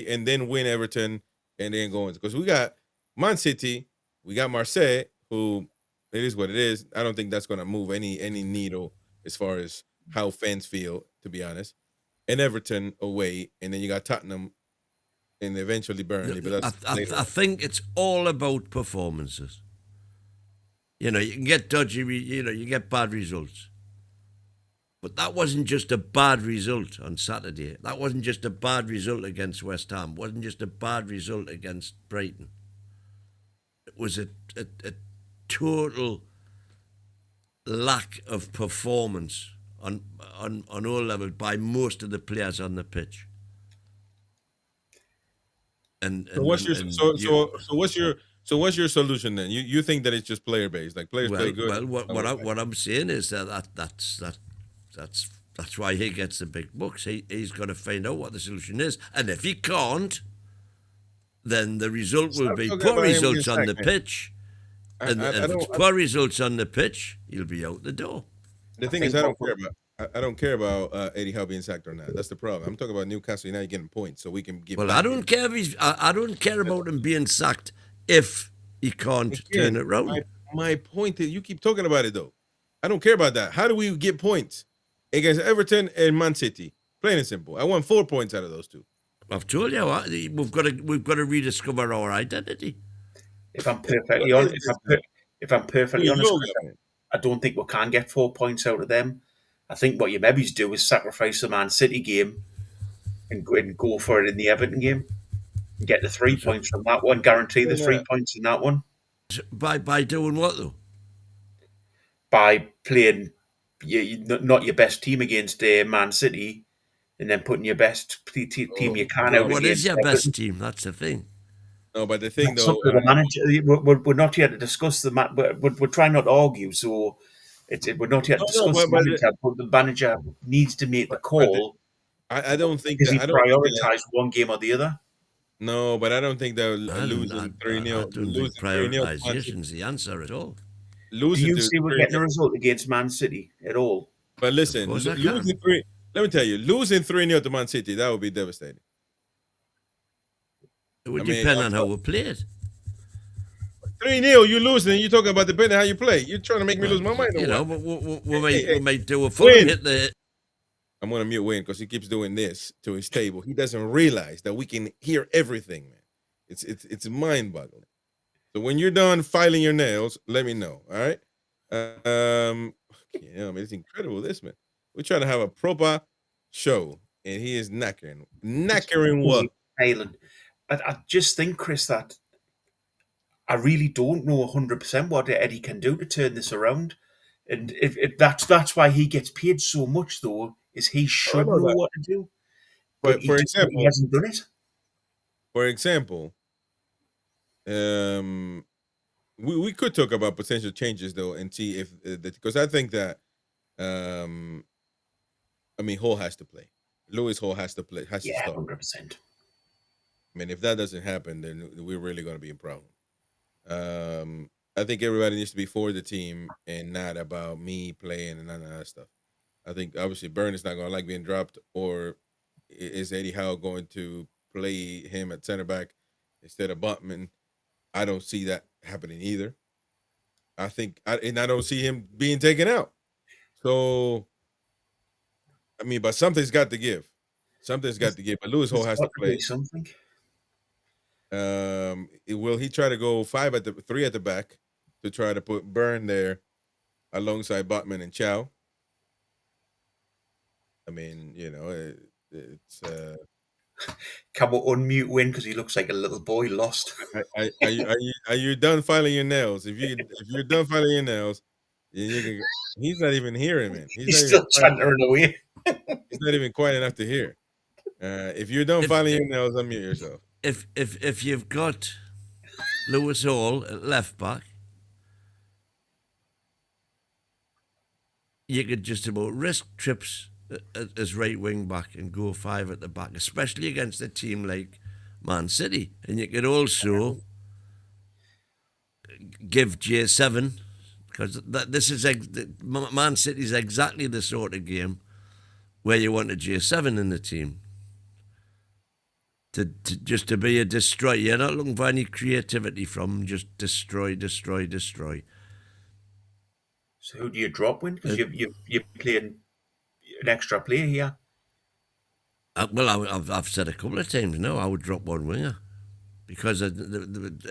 and then win Everton? And then going, because we got Man City, we got Marseille, who it is what it is. I don't think that's going to move any needle as far as how fans feel, to be honest. And Everton away, and then you got Tottenham, and eventually Burnley. But that's I think it's all about performances. You can get dodgy, you get bad results. But that wasn't just a bad result on Saturday. That wasn't just a bad result against West Ham. It wasn't just a bad result against Brighton. It was a total lack of performance on all levels by most of the players on the pitch. What's your solution then? You think that it's just player based, like players play good? Well, what I'm saying is that's why he gets the big bucks. He's got to find out what the solution is, and if he can't, then the result will be poor results on the pitch. And if it's poor results on the pitch, he'll be out the door. The thing is, I don't care about Eddie Howe being sacked or not. That's the problem. I'm talking about Newcastle United getting points, so we can give. Well, I don't care if I don't care about him being sacked if he can't turn it around. My point is, you keep talking about it though. I don't care about that. How do we get points against Everton and Man City? Plain and simple. I want 4 points out of those two. I've told you we've got to rediscover our identity. If I'm perfectly honest, I don't think we can get 4 points out of them. I think what you maybe do is sacrifice the Man City game and go for it in the Everton game and get the 3 points from that one. Guarantee the 3 points in that one. By doing what though? By playing not your best team against Man City, and then putting your best team you can out. What is your best team? That's the thing. No, but the thing That's though, up to the manager. We're not here to discuss the match. We're trying not to argue, so we're not here to no, discuss the manager. But the manager needs to make the but call. I don't think Does that he I don't think that prioritise one game or the other? no, but I don't think that I losing 3-0, don't think losing 3-0 to Man City, prioritisation is the answer at all. Do losing you to see we're 3-0. getting a result against Man City at all? But Of listen, course I losing can. 3. Let me tell you, losing 3-0 to Man City, that would be devastating. It would I mean, depend on how we played. 3-0, you losing, you talking about depending how you play. You're trying to make me lose my mind. You Or know, what? we might do a Win. full hit the. I'm gonna mute Wayne because he keeps doing this to his table. He doesn't realize that we can hear everything, man. It's mind-boggling. So when you're done filing your nails, let me know. All right. Yeah, I mean, it's incredible. This man. We're trying to have a proper show, and he is knackering what? Island. I just think, Chris, that I really don't know 100% what Eddie can do to turn this around. And if that's why he gets paid so much, though, is he should know what to do. But For example, he hasn't done it. For example, we could talk about potential changes though, and see if because I think that I mean Hall has to play. Lewis Hall has to play. Has to start. 100%. I mean, if that doesn't happen, then we're really going to be in problem. I think everybody needs to be for the team and not about me playing and none of that stuff. I think obviously Byrne is not going to like being dropped, or is Eddie Howe going to play him at center back instead of Butman? I don't see that happening either. I don't see him being taken out. So, I mean, but something's got to give. Something's got to give. But Lewis Hall has to play. Something. Will he try to go 3 at the back to try to put Byrne there alongside Botman and Chow? I mean, you know, it's. Can we unmute Win because he looks like a little boy lost? Are you done filing your nails? If you're done filing your nails, he's not even hearing, man. He's still chattering away. He's not even quiet enough to hear. If you're done filing your nails, unmute yourself. If you've got Lewis Hall at left back, you could just about risk trips as right wing back and go 5 at the back, especially against a team like Man City. And you could also give J7, because this is Man City is exactly the sort of game where you want a J7 in the team. To just to be a destroyer. You're not looking for any creativity from just destroy. So who do you drop, Win? Because you're playing an extra player here. Well, I've said a couple of times now I would drop one winger because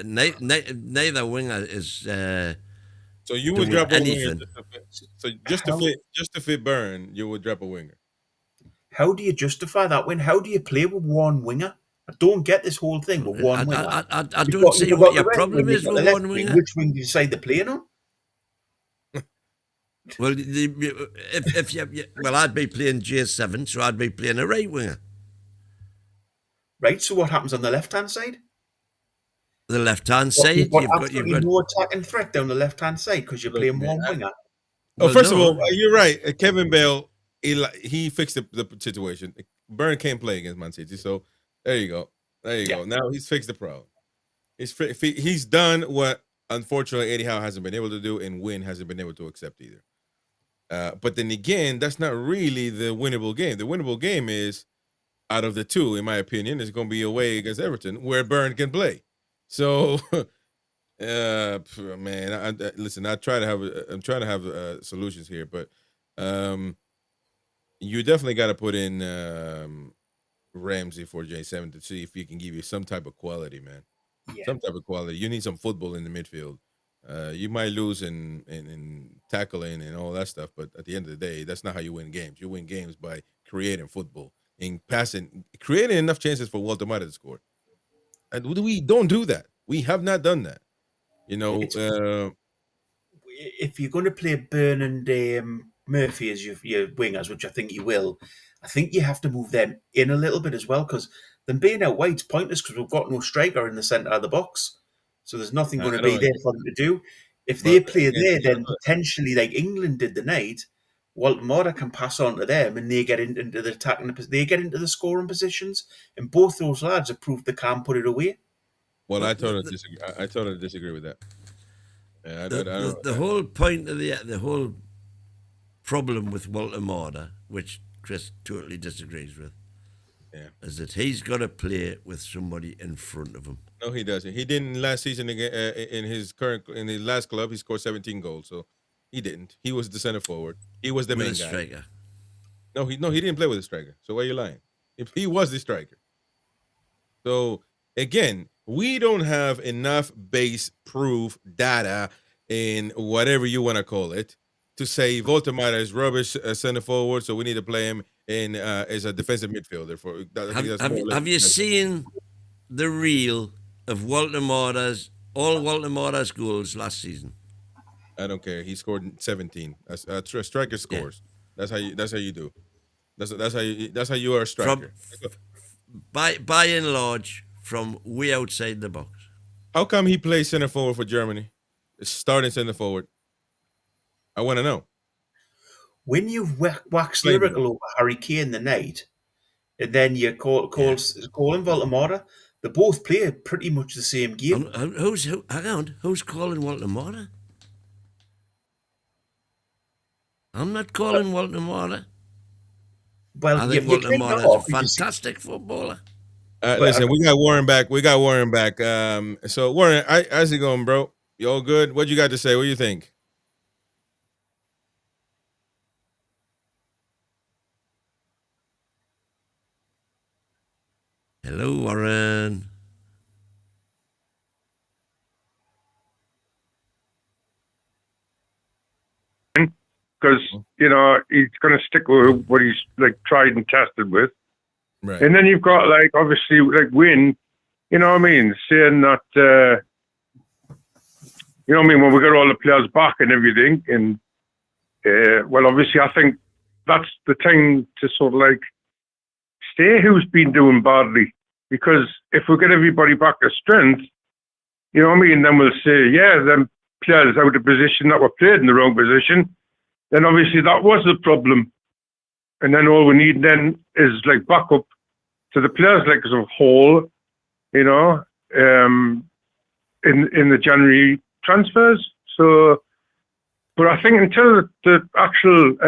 neither winger is. So you would drop anything. A winger. So just to fit Byrne, you would drop a winger. How do you justify that, Win? How do you play with one winger? I don't get this whole thing with one winger. I don't see what your problem is with one winger. Which wing do you decide they're playing on? Well, I'd be playing J7, so I'd be playing a right winger. Right. So what happens on the left-hand side? The left-hand side, you've got no attacking threat down the left-hand side because you're playing one winger. First of all, you're right. Kevin Bale, he fixed the situation. Byrne can't play against Man City, so there you go. Go. Now he's fixed the problem. He's done what unfortunately Eddie Howe hasn't been able to do, and Win hasn't been able to accept either. But then again, that's not really the winnable game. The winnable game is, out of the two, in my opinion, is going to be away against Everton, where Byrne can play. So, man, listen. I'm trying to have solutions here, but you definitely got to put in Ramsey for J7 to see if he can give you some type of quality, man. Yeah. Some type of quality. You need some football in the midfield. You might lose in tackling and all that stuff, but at the end of the day, that's not how you win games. You win games by creating football and passing, creating enough chances for Walter Mata to score. And we don't do that. We have not done that. You know, if you're going to play Byrne and Murphy as your wingers, which I think you will, I think you have to move them in a little bit as well, because then being out wide's pointless because we've got no striker in the centre of the box. So there's nothing going I to be don't there for them to do. If they But play again, there, then potentially, like England did the night, Walter Mortar can pass on to them, and they get into the attacking. They get into the scoring positions, and both those lads have proved they can put it away. well, I totally disagree. I totally disagree with that. Yeah, The whole point of the whole problem with Walter Mortar, which Chris totally disagrees with, is that he's got to play with somebody in front of him. No, he doesn't. He didn't last season in his last club. He scored 17 goals, so he didn't. He was the center forward. He was the With main a guy. striker. No, he didn't play with a striker. So why are you lying? If he was the striker. So again, we don't have enough base proof data in whatever you want to call it to say Voltemata is rubbish center forward, so we need to play him in as a defensive midfielder. Have you seen the reel of Walter Mortar's goals last season? I don't care. He scored 17. A striker scores. Yeah. That's how you do. That's how you are a striker. By and large, from way outside the box. How come he plays center forward for Germany? Starting center forward. I want to know. When you wax lyrical over Harry Kane the night, and then you call him Walter Mortar, they both play pretty much the same game. Hang on, who's calling Walter Mortar? I'm not calling Walter Mortar. Well, I think Walter Mortar is a fantastic footballer. Listen, we got Warren back. So Warren, how's it going, bro? You all good? What you got to say? What do you think? Hello, Warren. Because he's going to stick with what he's like tried and tested with, right? And then you've got like obviously like Wynn, you know what I mean, saying that you know what I mean, when we got all the players back and everything, and well, obviously I think that's the time to sort of like say who's been doing badly, because if we get everybody back to strength, you know what I mean, then we'll say, yeah, them players out of position that were played in the wrong position, then obviously that was the problem. And then all we need then is like backup to the players like as a whole, you know, in the January transfers. So, but I think until the actual,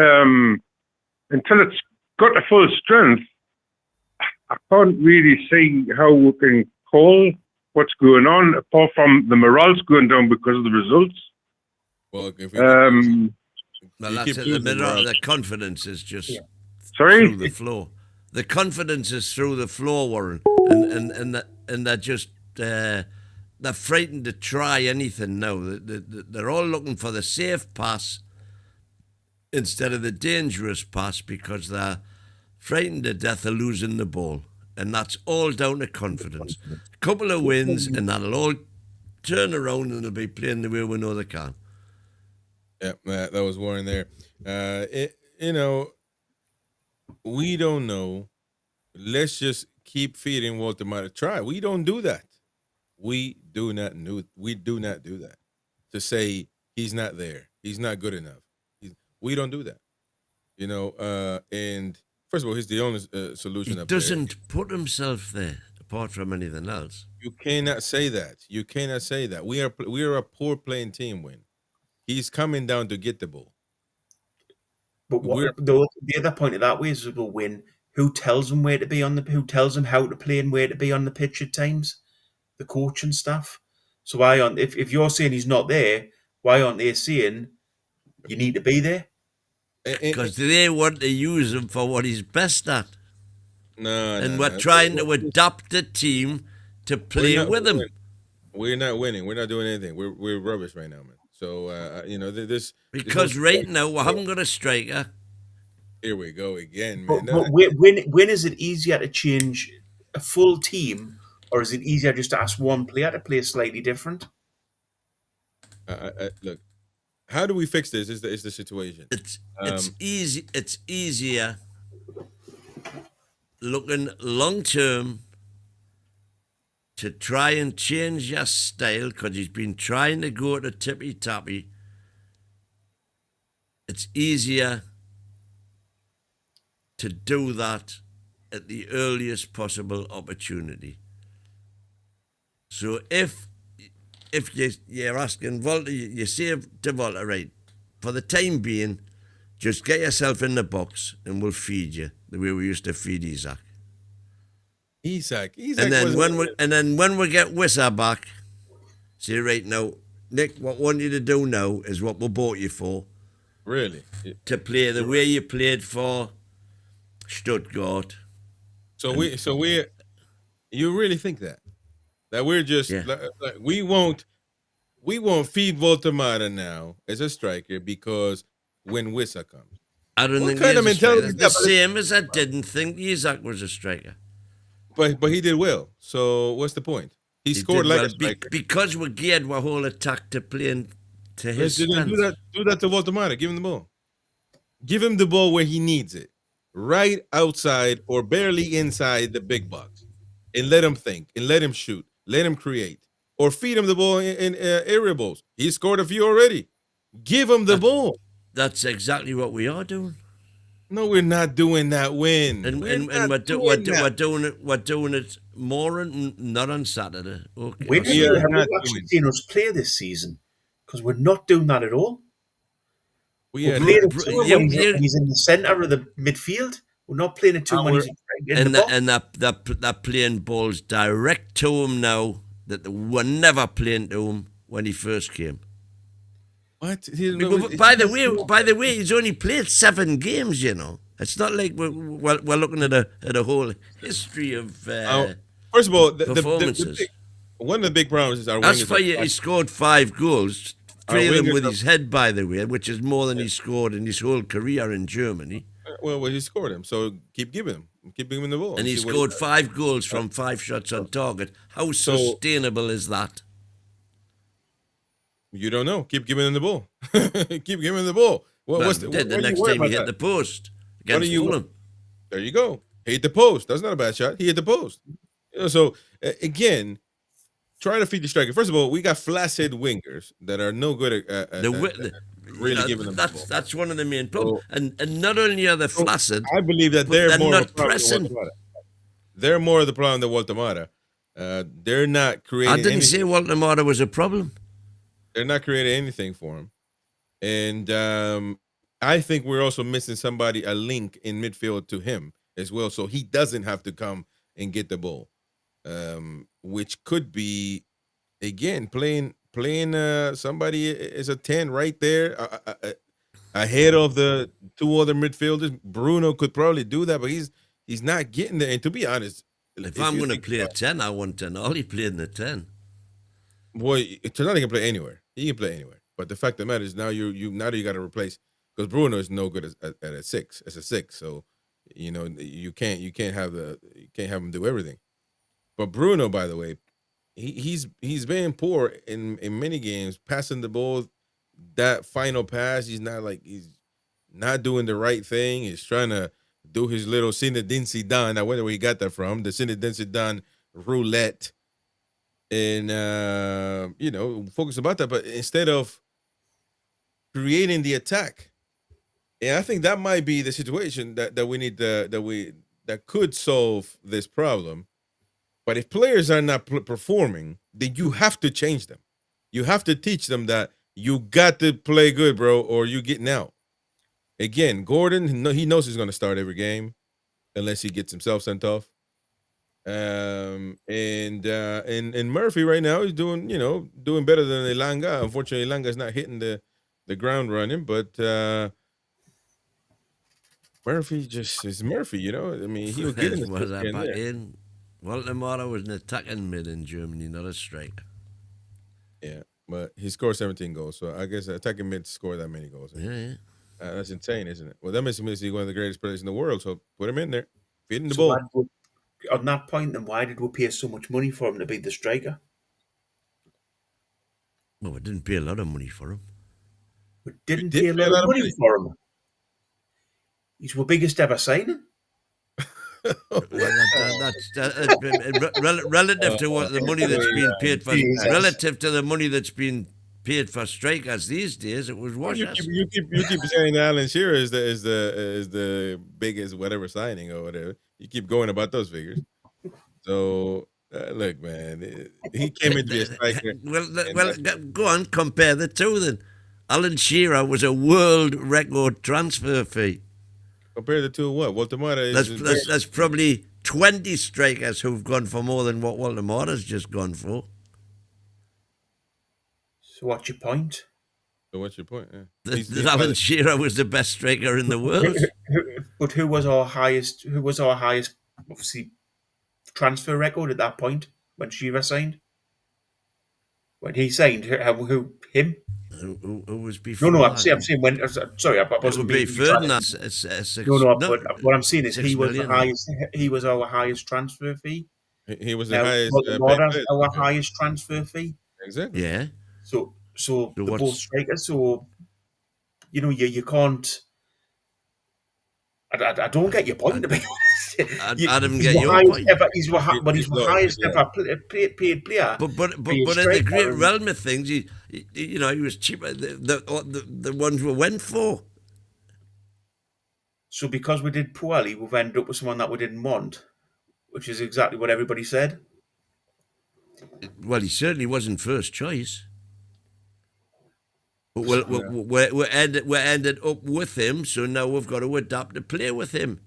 until it's got to full strength, I can't really see how we can call what's going on, apart from the morale's going down because of the results. Well, if that's it. The confidence is just through the floor. The confidence is through the floor, Warren, and they're just they're frightened to try anything now. They're all looking for the safe pass instead of the dangerous pass because they're frightened to death of losing the ball, and that's all down to confidence. A couple of wins, and that'll all turn around, and they'll be playing the way we know they can. Yeah, that was Warren there. We don't know. Let's just keep feeding Walter Mortar. Try. We don't do that. We do not do that. To say he's not there, he's not good enough. We don't do that. And first of all, he's the only solution. He doesn't put himself there apart from anything else. You cannot say that. We are a poor playing team. When he's coming down to get the ball. But the other point of that way is we'll win. Who tells them where to be who tells them how to play and where to be on the pitch at times? The coach and staff. So why aren't if you're saying he's not there, why aren't they saying you need to be there? Because they want to use him for what he's best at. We're trying to adapt the team to play with him. We're not winning. We're not doing anything. We're rubbish right now, man. So because right now we haven't got a striker. Here we go again, man. But when is it easier to change a full team, or is it easier just to ask one player to play slightly different? Look, how do we fix this? Is the situation? It's easy. It's easier looking long term to try and change your style, because he's been trying to go to tippy-tappy, it's easier to do that at the earliest possible opportunity. So if you're asking Volta, you say to Volta, right, for the time being, just get yourself in the box and we'll feed you the way we used to feed Isaac. Isaac And then when we get Wissa back, say, right now, Nick, what we want you to do now is what we bought you for. Really? To play the way you played for Stuttgart. So you really think that we're just like, we won't feed Voltemata now as a striker because when Wissa comes. I don't think kind of mentality the same as I didn't think Isaac was a striker. But he did well. So what's the point? He scored like a striker. Because we geared our whole attack to playing to his Do that to Voltemata. Give him the ball. Give him the ball where he needs it. Right outside or barely inside the big box. And let him think. And let him shoot. Let him create. Or feed him the ball in area balls. He scored a few already. Give him the ball. That's exactly what we are doing. No, we're not doing that. We're doing it more and not on Saturday. Okay. We've actually seen us play this season because we're not doing that at all. He's in the centre of the midfield. We're not playing it too much. And they're playing balls direct to him now that they were never playing to him when he first came. What? By the way, he's only played 7 games. You know, it's not like we're looking at a whole history of first of all, performances. One of the big problems is our As wingers. for you, he scored 5 goals, 3 of them with his head, by the way, which is more than he scored in his whole career in Germany. Well, he scored him, so keep giving him the ball. And he scored 5 goals from 5 shots on target. How sustainable is that? You don't know. Keep giving him the ball. Keep giving him the ball. The next time he hit the post against Fulham. There you go. He hit the post. That's not a bad shot. He hit the post. So again, try to feed the striker. First of all, we got flaccid wingers that are no good at really giving them the ball. That's one of the main problems. And not only are they flaccid, I believe that they're more not pressing. They're more of the problem than Voltemata. They're not creating. I didn't say Voltemata was a problem. They're not creating anything for him. And I think we're also missing a link in midfield to him as well, so he doesn't have to come and get the ball, which could be, again, playing somebody as a 10 right there ahead of the 2 other midfielders. Bruno could probably do that, but he's not getting there. And to be honest, if I'm going to play a 10, I want 10. All he played in the 10. Boy, tonight he can play anywhere. He can play anywhere. But the fact of the matter is now you got to replace, because Bruno is no good at a 6 as a 6. So you can't have him do everything. But Bruno, by the way, he's been poor in many games, passing the ball. That final pass, he's not doing the right thing. He's trying to do his little Zinedine Zidane. I wonder where he got that from. The Zinedine Zidane roulette. And focus about that, but instead of creating the attack, and I think that might be the situation that we need that could solve this problem. But if players are not performing, then you have to change them. You have to teach them that you got to play good, bro, or you're getting out. Again, Gordon, he knows he's going to start every game unless he gets himself sent off. And Murphy right now is doing better than Elanga. Unfortunately, Elanga's not hitting the ground running, but Murphy just is Murphy. I mean, he'll get in the Voltemata was an attacking mid in Germany, not a striker. Yeah, but he scored 17 goals, so I guess attacking mid scored that many goals. Yeah. That's insane, isn't it? Well, that makes him one of the greatest players in the world. So put him in there, feed him the ball. On that point, then why did we pay so much money for him to be the striker? Well, we didn't pay a lot of money for him. We didn't pay a lot of money for him. He's our biggest ever signing. Relative to what the money that's being paid for, Jesus. relative to the money that's being paid for strikers these days, it was Well, wash. you keep saying Alan Shearer is the biggest whatever signing or whatever. You keep going about those figures. So look, man, he came in to be a striker. Well, go on, compare the two then. Alan Shearer was a world record transfer fee. Compared to two, what? Walter Mata is. There's probably 20 strikers who've gone for more than what Walter Mata's just gone for. So what's your point? So what's your point? That Alan Shearer was the best striker in the world. But who was our highest? Who was our highest? Obviously, transfer record at that point when Shearer signed. When he signed, who him? Who was before? No, I'm saying when. Sorry, I wasn't being being Ferdinand. But what I'm saying is he was the highest. He was our highest transfer fee. He was the highest. Our highest transfer fee. Exactly. Yeah. So the both strikers. So you can't. I don't get your point. To be honest, I didn't get your point. He's the highest ever paid player. But in the great realm of things, he was cheaper. The ones we went for. So because we did poorly, we've ended up with someone that we didn't want, which is exactly what everybody said. Well, he certainly wasn't first choice. But we ended up with him, so now we've got to adapt to play with him.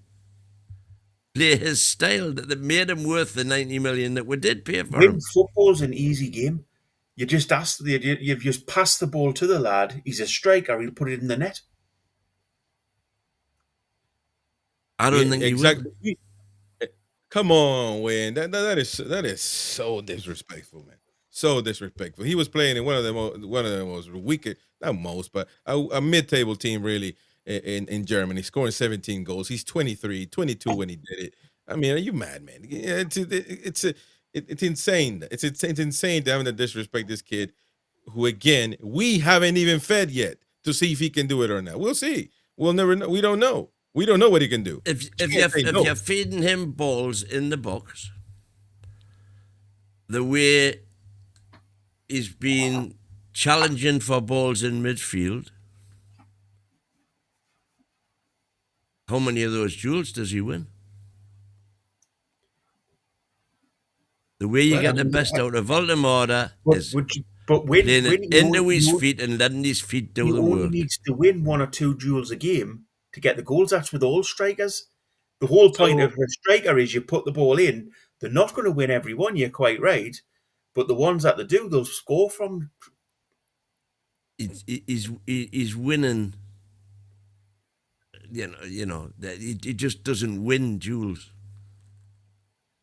Play his style that made him worth the 90 million that we did pay for him. Football's an easy game. You just you've just passed the ball to the lad. He's a striker. He'll put it in the net. I don't think exactly. He will. Come on, Wayne. That is so disrespectful, man. So disrespectful. He was playing in one of the most weaker, not most, but a mid-table team really in Germany, scoring 17 goals. He's 23, 22 when he did it. I mean, are you mad, man? It's insane. It's insane to having to disrespect this kid, who again we haven't even fed yet to see if he can do it or not. We'll see. We'll never know. We don't know. We don't know what he can do. If you're feeding him balls in the box, the way he's been challenging for balls in midfield, how many of those duels does he win? The way you get the best out of Voldemort is playing it into his feet and letting his feet do the work. He needs to win 1 or 2 duels a game to get the goals. That's with all strikers. The whole point of a striker is you put the ball in. They're not going to win every one, you're quite right. But the ones that they do, they'll score from. He's winning. He just doesn't win duels.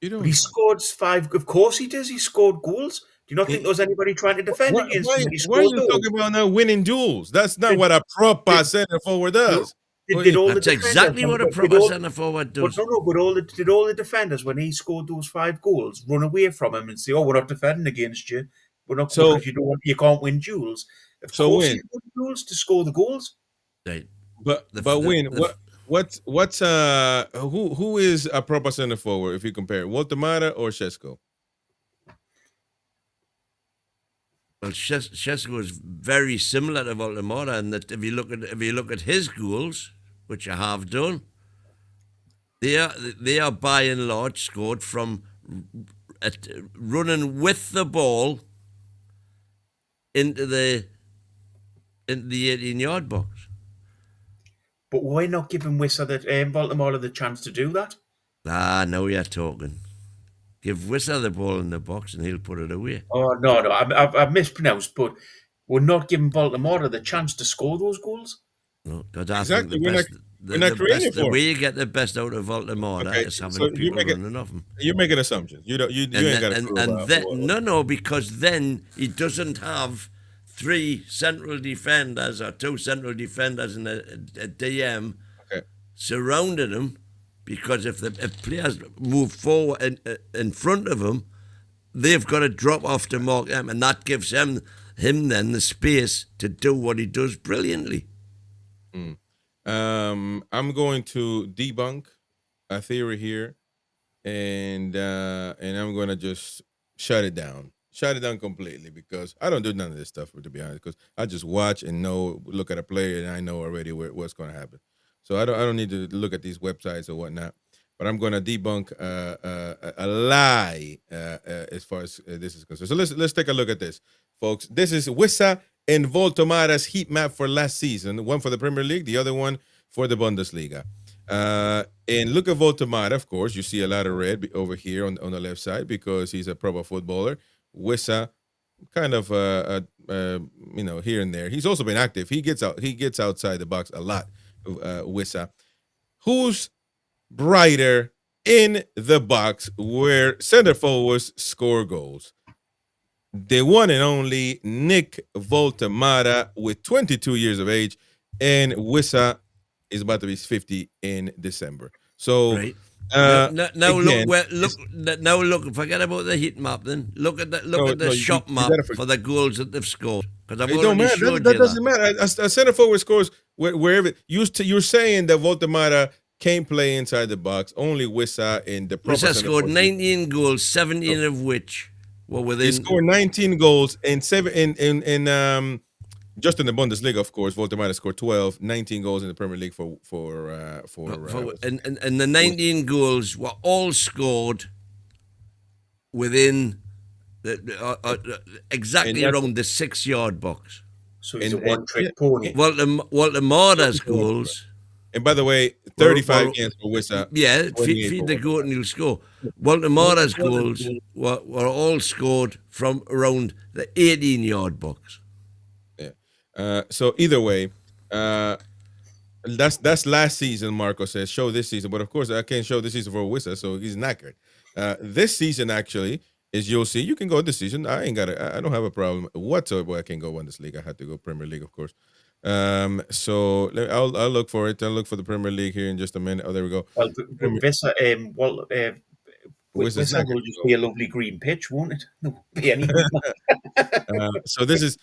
But he scored 5. Of course he does. He scored goals. Do you not think there was anybody trying to defend against him? Why are you talking about now winning duels? That's not what a proper centre forward does. That's exactly what a proper centre forward does. But did all the defenders, when he scored those 5 goals, run away from him and say, "Oh, we're not defending against you. We're not because you can't win duels." Of course, he won duels to score the goals. Right. But win. Who is a proper centre forward if you compare Walter Mata or Šeško? Well, Šeško is very similar to Walter Mata, in that if you look at his goals, which I have done, they are by and large scored from running with the ball into the 18-yard box. But why not giving Baltimore the chance to do that? Now you're talking. Give Wissa the ball in the box and he'll put it away. Oh, no, I've mispronounced, but we're not giving Baltimore the chance to score those goals. No, because I think the way you get the best out of Baltimore is having people running off him. You're making assumptions. You ain't got to No, because then he doesn't have 3 central defenders or 2 central defenders and a DM surrounding him, because if players move forward in front of him, they've got to drop off to mark him, and that gives him then the space to do what he does brilliantly. I'm going to debunk a theory here and I'm gonna just shut it down completely, because I don't do none of this stuff, to be honest. Because I just watch and look at a player, and I know already what's going to happen. So I don't need to look at these websites or whatnot. But I'm going to debunk a lie as far as this is concerned. So let's take a look at this, folks. This is Wissa and Voltomara's heat map for last season. One for the Premier League, the other one for the Bundesliga. And look at Voltomara, of course. You see a lot of red over here on the left side because he's a pro footballer. Wissa, kind of here and there. He's also been active. He gets outside the box a lot. Wissa, who's brighter in the box where center forwards score goals? The one and only Nick Voltomara, with 22 years of age, and Wissa is about to be 50 in December. So right. Now look. Forget about the heat map. Then look at the shop map for the goals that they've scored. Because I've already showed that you doesn't matter. A center forward scores wherever. You're saying that Voltomara can't play inside the box. Only Wissa in the. Wissa scored 19 goals, 17 of which were within. He scored 19 goals and 7 in just in the Bundesliga, of course. Voltomara scored 19 goals in the Premier League and the 19 goals were all scored within exactly around the 6-yard box. So he's a one-trick pony. Voltomara's goals. And by the way, 35 games for Wissa. Yeah, feed the goat and he'll score. Voltomara's goals were all scored from around the 18-yard box. So either way, that's last season. Marco says show this season, but of course I can't show this season for Wissa, so he's knackered. This season actually is, you'll see. You can go this season. I don't have a problem whatsoever. I can go Bundesliga. I had to go Premier League, of course. So I'll look for it. I'll look for the Premier League here in just a minute. Oh, there we go. Well, Wissa, Wissa will just be a lovely green pitch, won't it? No, be anything. So this is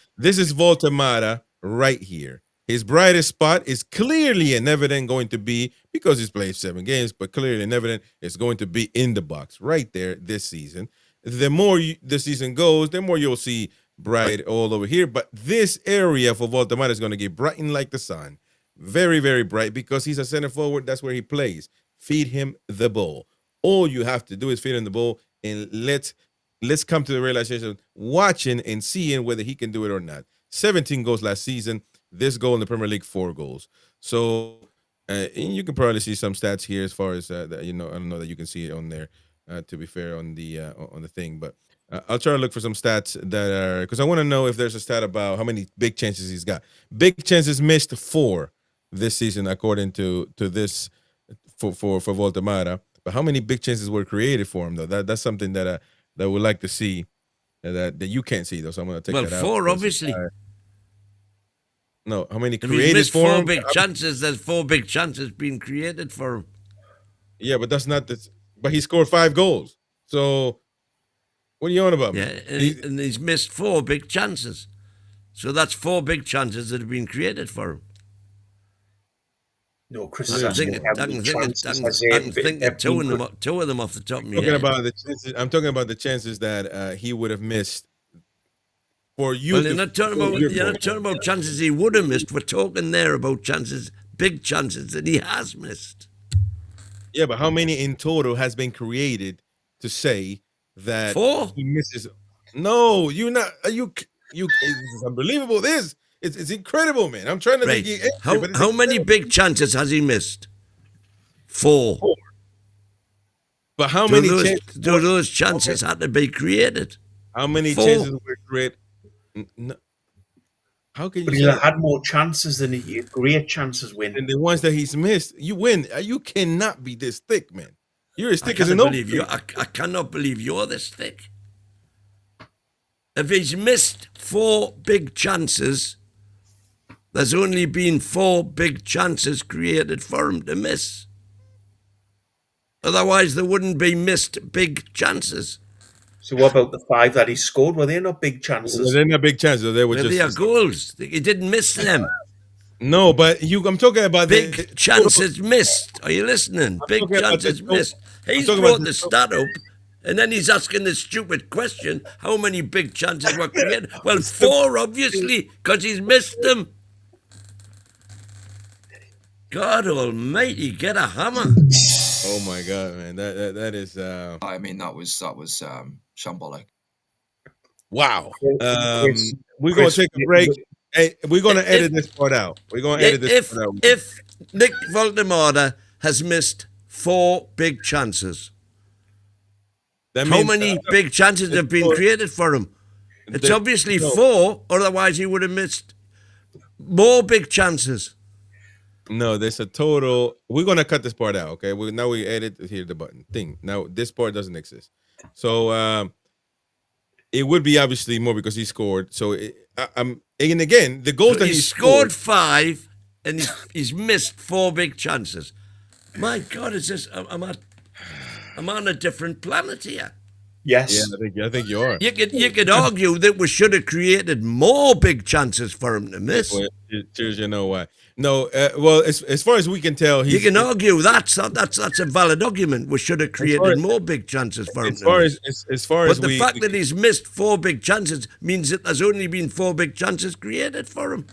Voltomara right here. His brightest spot is clearly and evident going to be, because he's played 7 games, but clearly and evident it's going to be in the box right there this season. The more the season goes, the more you'll see bright all over here. But this area for Voltomara is going to get brightened like the sun. Very, very bright, because he's a center forward. That's where he plays. Feed him the ball. All you have to do is feed him the ball, and let's come to the realization of watching and seeing whether he can do it or not. 17 goals last season. This goal in the Premier League, 4 goals. So you can probably see some stats here as far as I don't know that you can see it on there. To be fair, on the thing, but I'll try to look for some stats that are, because I want to know if there's a stat about how many big chances he's got. Big chances missed 4 this season, according to this for Voltomara. But how many big chances were created for him, though? That's something that I would like to see, that you can't see, though. So I'm going to take that out. 4, obviously. No, how many if created he's missed for 4 him? big chances, there's 4 big chances being created for him. Yeah, but that's not the. But he scored 5 goals. So what are you on about? Yeah, and he's missed 4 big chances. So that's 4 big chances that have been created for him. No, Chris, I can think of 2 of them off the top of my head. I'm talking about the chances that he would have missed. For you, well, you're not talking about chances he would have missed. We're talking there about chances, big chances that he has missed. Yeah, but how many in total has been created to say that 4? he misses? No, you're not. You. It's unbelievable. It's incredible, man. I'm trying to think. How many big chances has he missed? 4. But how many chances? Do those chances had to be created? How many chances were created? No. How can you? But he had more chances than great chances win. And the ones that he's missed, you win. You cannot be this thick, man. You're as thick as an oak. I cannot believe you're this thick. If he's missed 4 big chances, there's only been 4 big chances created for him to miss. Otherwise, there wouldn't be missed big chances. So what about the 5 that he scored? Were they not big chances? Well, they're not big chances. They were They are goals. He didn't miss them. No, but I'm talking about Big chances missed. Are you listening? Big talking about chances the- missed. He's talking about brought the- the stat up, and then he's asking the stupid question: how many big chances were created? Well, 4 obviously, because he's missed them. God Almighty, get a hammer! Oh my God, man, that is I mean, that was shambolic. wow. Chris, We're gonna take a break. Hey, we're gonna If- edit this part out. We're gonna edit this If part out. if Nick Voldemort has missed 4 big chances, That how means, many big chances have been created for him? It's obviously 4, otherwise he would have missed more big chances. No, there's a total. We're gonna cut this part out. Okay. Now we edit here the button thing. Now this part doesn't exist. So it would be obviously more because he scored. So and again the goals So that he he scored 5 and he's missed 4 big chances. My God, it's just I'm on a different planet here. Yes. Yeah, I think you are. You could argue that we should have created more big chances for him to miss. Well, cheers, you know why? No, well, as far as we can tell, You can argue that's a valid argument. We should have created more big chances for him. As far as But the fact that he's missed 4 big chances means that there's only been 4 big chances created for him.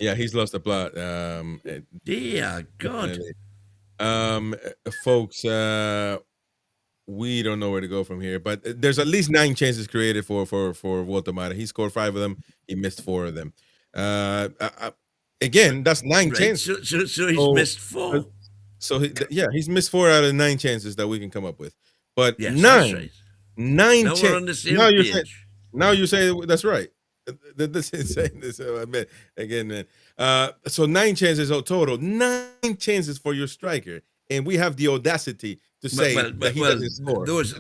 yeah, he's lost the plot. Dear God. Folks, we don't know where to go from here, but there's at least 9 chances created for Walter Mata. He scored 5 of them. He missed 4 of them. Again, that's 9 Right, chances. so he's missed 4. So he's missed 4 out of 9 chances that we can come up with. But Yes, 9, that's right. 9 Now we're on the chances. same page. Now you say that's right. This is saying this again, man. So 9 chances total. 9 chances for your striker, and we have the audacity to say that he doesn't score. Those,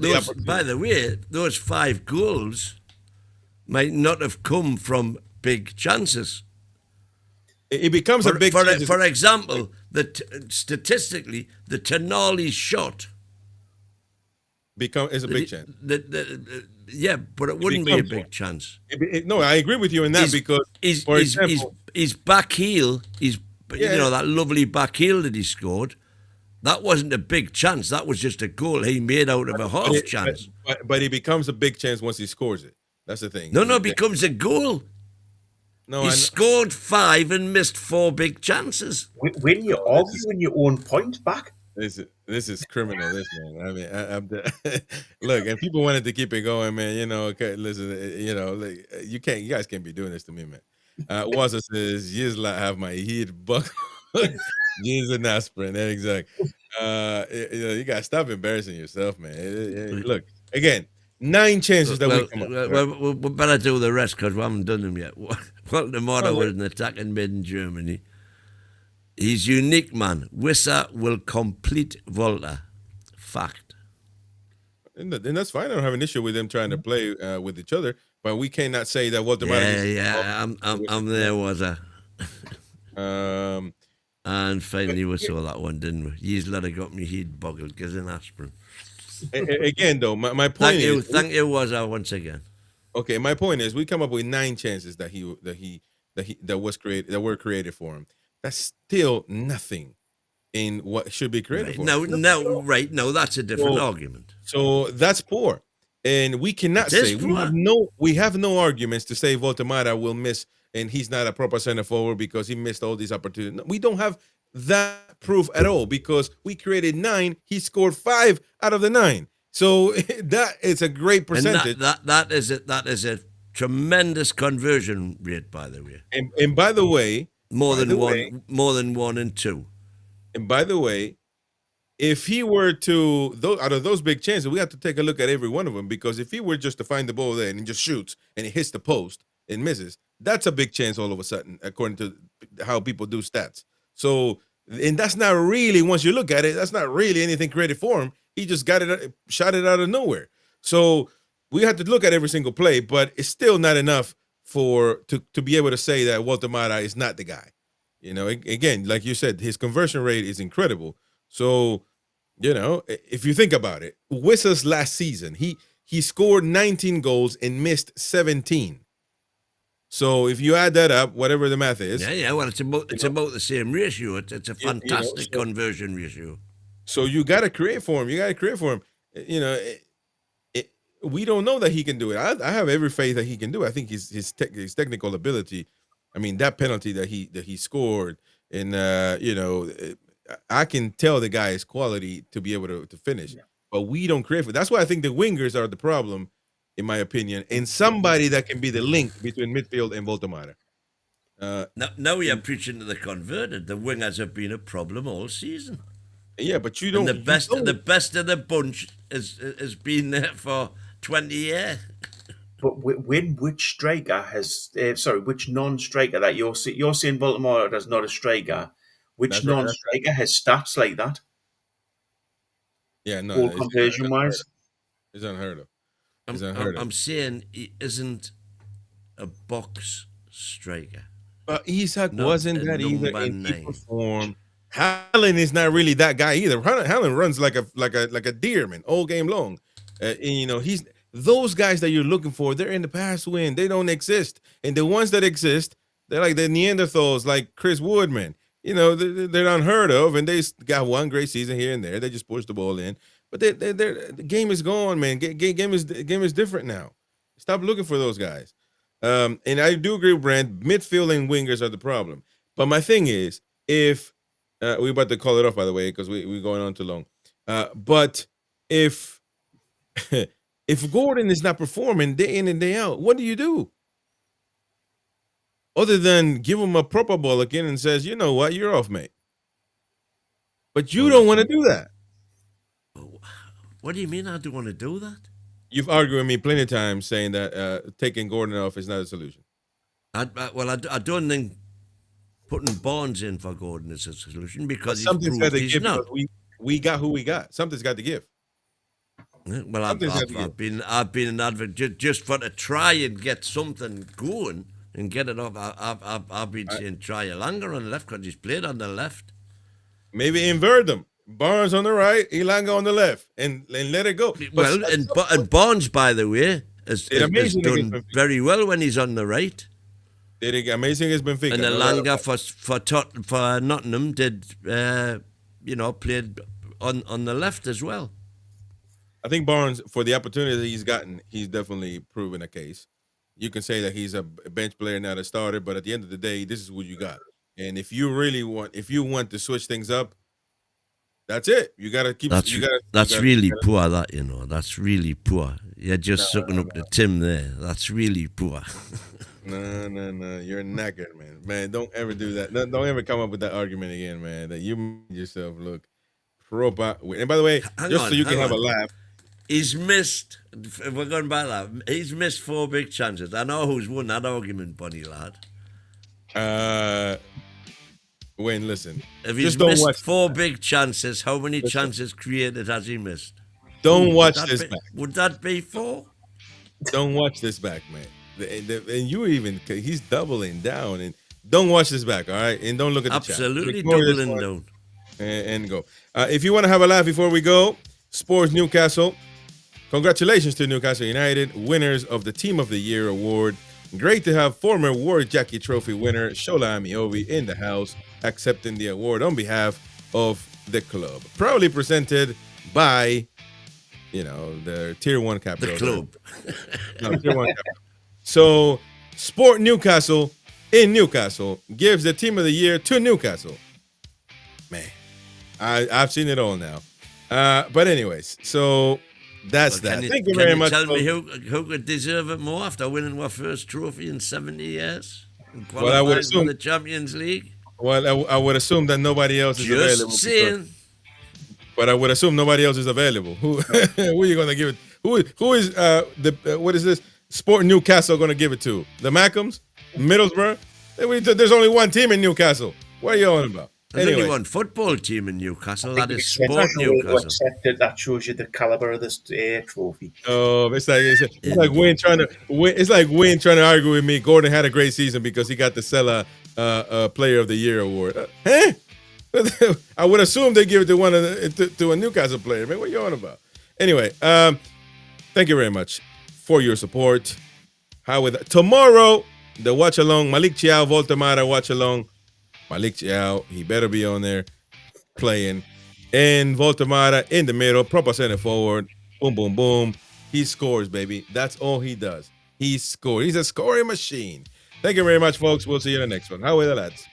by the way, those 5 goals might not have come from big chances. It becomes a big chance. For example, statistically, the Tonali shot is a big chance. Yeah, but it wouldn't be a big chance. No, I agree with you in that because, for example, his back heel, you know, that lovely back heel that he scored, that wasn't a big chance. That was just a goal he made out of a half chance. But it becomes a big chance once he scores it. That's the thing. No, it becomes a goal. No, he scored 5 and missed 4 big chances. When you're arguing your own point back. This is criminal, this man. I mean, look, and people wanted to keep it going, man. You know, okay, listen, you know, like, you guys can't be doing this to me, man. Waza says, "Years have my head buck, years an aspirin." Exactly. You gotta stop embarrassing yourself, man. Look, again, 9 chances that we come up. Well, we better do the rest because we haven't done them yet. Walter Mata was an attacking mid in Germany. He's unique, man. Wissa will complete Volta. Fact. And that's fine. I don't have an issue with them trying to play with each other, but we cannot say that Walter Mata. Yeah, I'm there, Wazza. And finally we saw that one, didn't we? Ye's let have got me head boggled because an aspirin. Again, though, my point is, thank you, Wazza, once again. Okay, my point is, we come up with 9 chances that were created for him. That's still nothing in what should be created for him. No, that's a different argument. So that's poor, and we cannot say we have no arguments to say Walter Mata will miss, and he's not a proper center forward because he missed all these opportunities. No, we don't have that proof at all because we created 9. He scored 5 out of the 9. So that is a great percentage. And that is a tremendous conversion rate, by the way. And by the way, more than 1 and 2. And by the way, if he were to out of those big chances, we have to take a look at every one of them, because if he were just to find the ball there and he just shoots and it hits the post and misses, that's a big chance all of a sudden, according to how people do stats. So, and that's not really, once you look at it, that's not really anything created for him. He just shot it out of nowhere. So we have to look at every single play, but it's still not enough to be able to say that Walter Mata is not the guy. You know, again, like you said, his conversion rate is incredible. So, you know, if you think about it, Wissa's last season, he scored 19 goals and missed 17. So if you add that up, whatever the math is, Yeah. Well, it's about the same ratio. It's a fantastic so- conversion ratio. so you got to create for him. We don't know that he can do it. I have every faith that he can do it. I think his technical ability. I mean, that penalty that he scored, and I can tell the guy's quality to be able to finish. Yeah. But we don't create for. That's why I think the wingers are the problem, in my opinion, and somebody that can be the link between midfield and Voltemade. Now we are preaching to the converted. The wingers have been a problem all season. Yeah, but you don't. And the best of the bunch has been there for 20 years. But which striker which non-striker that you're saying Baltimore does not a striker? Which That's right, non-striker has stats like that? Yeah, no, Goal conversion wise. it's unheard of. It's unheard of. I'm saying he isn't a box striker. But Isak Not wasn't a that either, number and he 9. performed. Haaland is not really that guy either. Haaland runs like a deer, man, all game long. And he's those guys that you're looking for. They're in the past win. They don't exist, and the ones that exist, they're like the Neanderthals, like Chris Woodman. They're unheard of, and they got one great season here and there. They just push the ball in, but the game is gone, man. Game is different now. Stop looking for those guys. And I do agree with Brand. Midfield and wingers are the problem. But my thing is, if we're about to call it off, by the way, because we're going on too long. But if if Gordon is not performing day in and day out, what do you do? Other than give him a proper ball again and says, you know what, you're off, mate. But you don't want to do that. What do you mean I don't want to do that? You've argued with me plenty of times saying that taking Gordon off is not a solution. I don't think putting Barnes in for Gordon is a solution because he's Something's got proved to he's give. not. Because we got who we got. Something's got to give. Well, I've been an advocate just for to try and get something going and get it off. I've been saying try Elanga on the left because he's played on the left. Maybe invert them. Barnes on the right, Elanga on the left, and let it go. Well, and Barnes, by the way, has done very well when he's on the right. Did amazing against Benfica. And Elanga for Nottingham did, played on the left as well. I think Barnes, for the opportunity that he's gotten, he's definitely proven a case. You can say that he's a bench player, not a starter, but at the end of the day, this is what you got. And if you want to switch things up, that's it. You got to keep. That's really poor. That's really poor. You're just sucking up the Tim there. That's really poor. No. You're knackered, man. Man, don't ever do that. Don't ever come up with that argument again, man. That you made yourself look proper. And by the way, so you can have a laugh. He's missed. We're going back that. He's missed 4 big chances. I know who's won that argument, Bunny lad. Wayne, listen. If he's missed 4 big chances, how many chances created has he missed? Don't watch this back. Would that be 4? Don't watch this back, man. And he's doubling down. And don't watch this back, all right? And don't look at the chat. Absolutely doubling down. And go. If you want to have a laugh before we go, Sports Newcastle. Congratulations to Newcastle United, winners of the Team of the Year award. Great to have former World Jackie Trophy winner Shola Amiobi in the house, accepting the award on behalf of the club. Proudly presented by, the Tier 1 capital. The club. No, Tier 1 capital. So, Sport Newcastle in Newcastle gives the Team of the Year to Newcastle. Man, I've seen it all now. But anyways, so that's that. Thank you very much. Tell me who could deserve it more after winning our first trophy in 70 years? Well, I would assume the Champions League. Well, I would assume that nobody else is available. Just saying. But I would assume nobody else is available. Who are you going to give it? Who is what is this? Sport Newcastle going to give it to? The Mackhams? Middlesbrough? There's only one team in Newcastle. What are you on about? There's anyway. only one football team in Newcastle. That is Sport Newcastle. That shows you the caliber of this trophy. Oh, it's like Wayne trying to argue with me. Gordon had a great season because he got the Sella Player of the Year award. Huh? I would assume they give it to a Newcastle player. Man, what are you on about? Anyway, thank you very much for your support. Tomorrow, the watch along, Malik Chiao, Voltamara watch along. Malik Chiao, he better be on there playing. And Voltamara in the middle, proper center forward. Boom, boom, boom. He scores, baby. That's all he does. He scores. He's a scoring machine. Thank you very much, folks. We'll see you in the next one. How are the lads?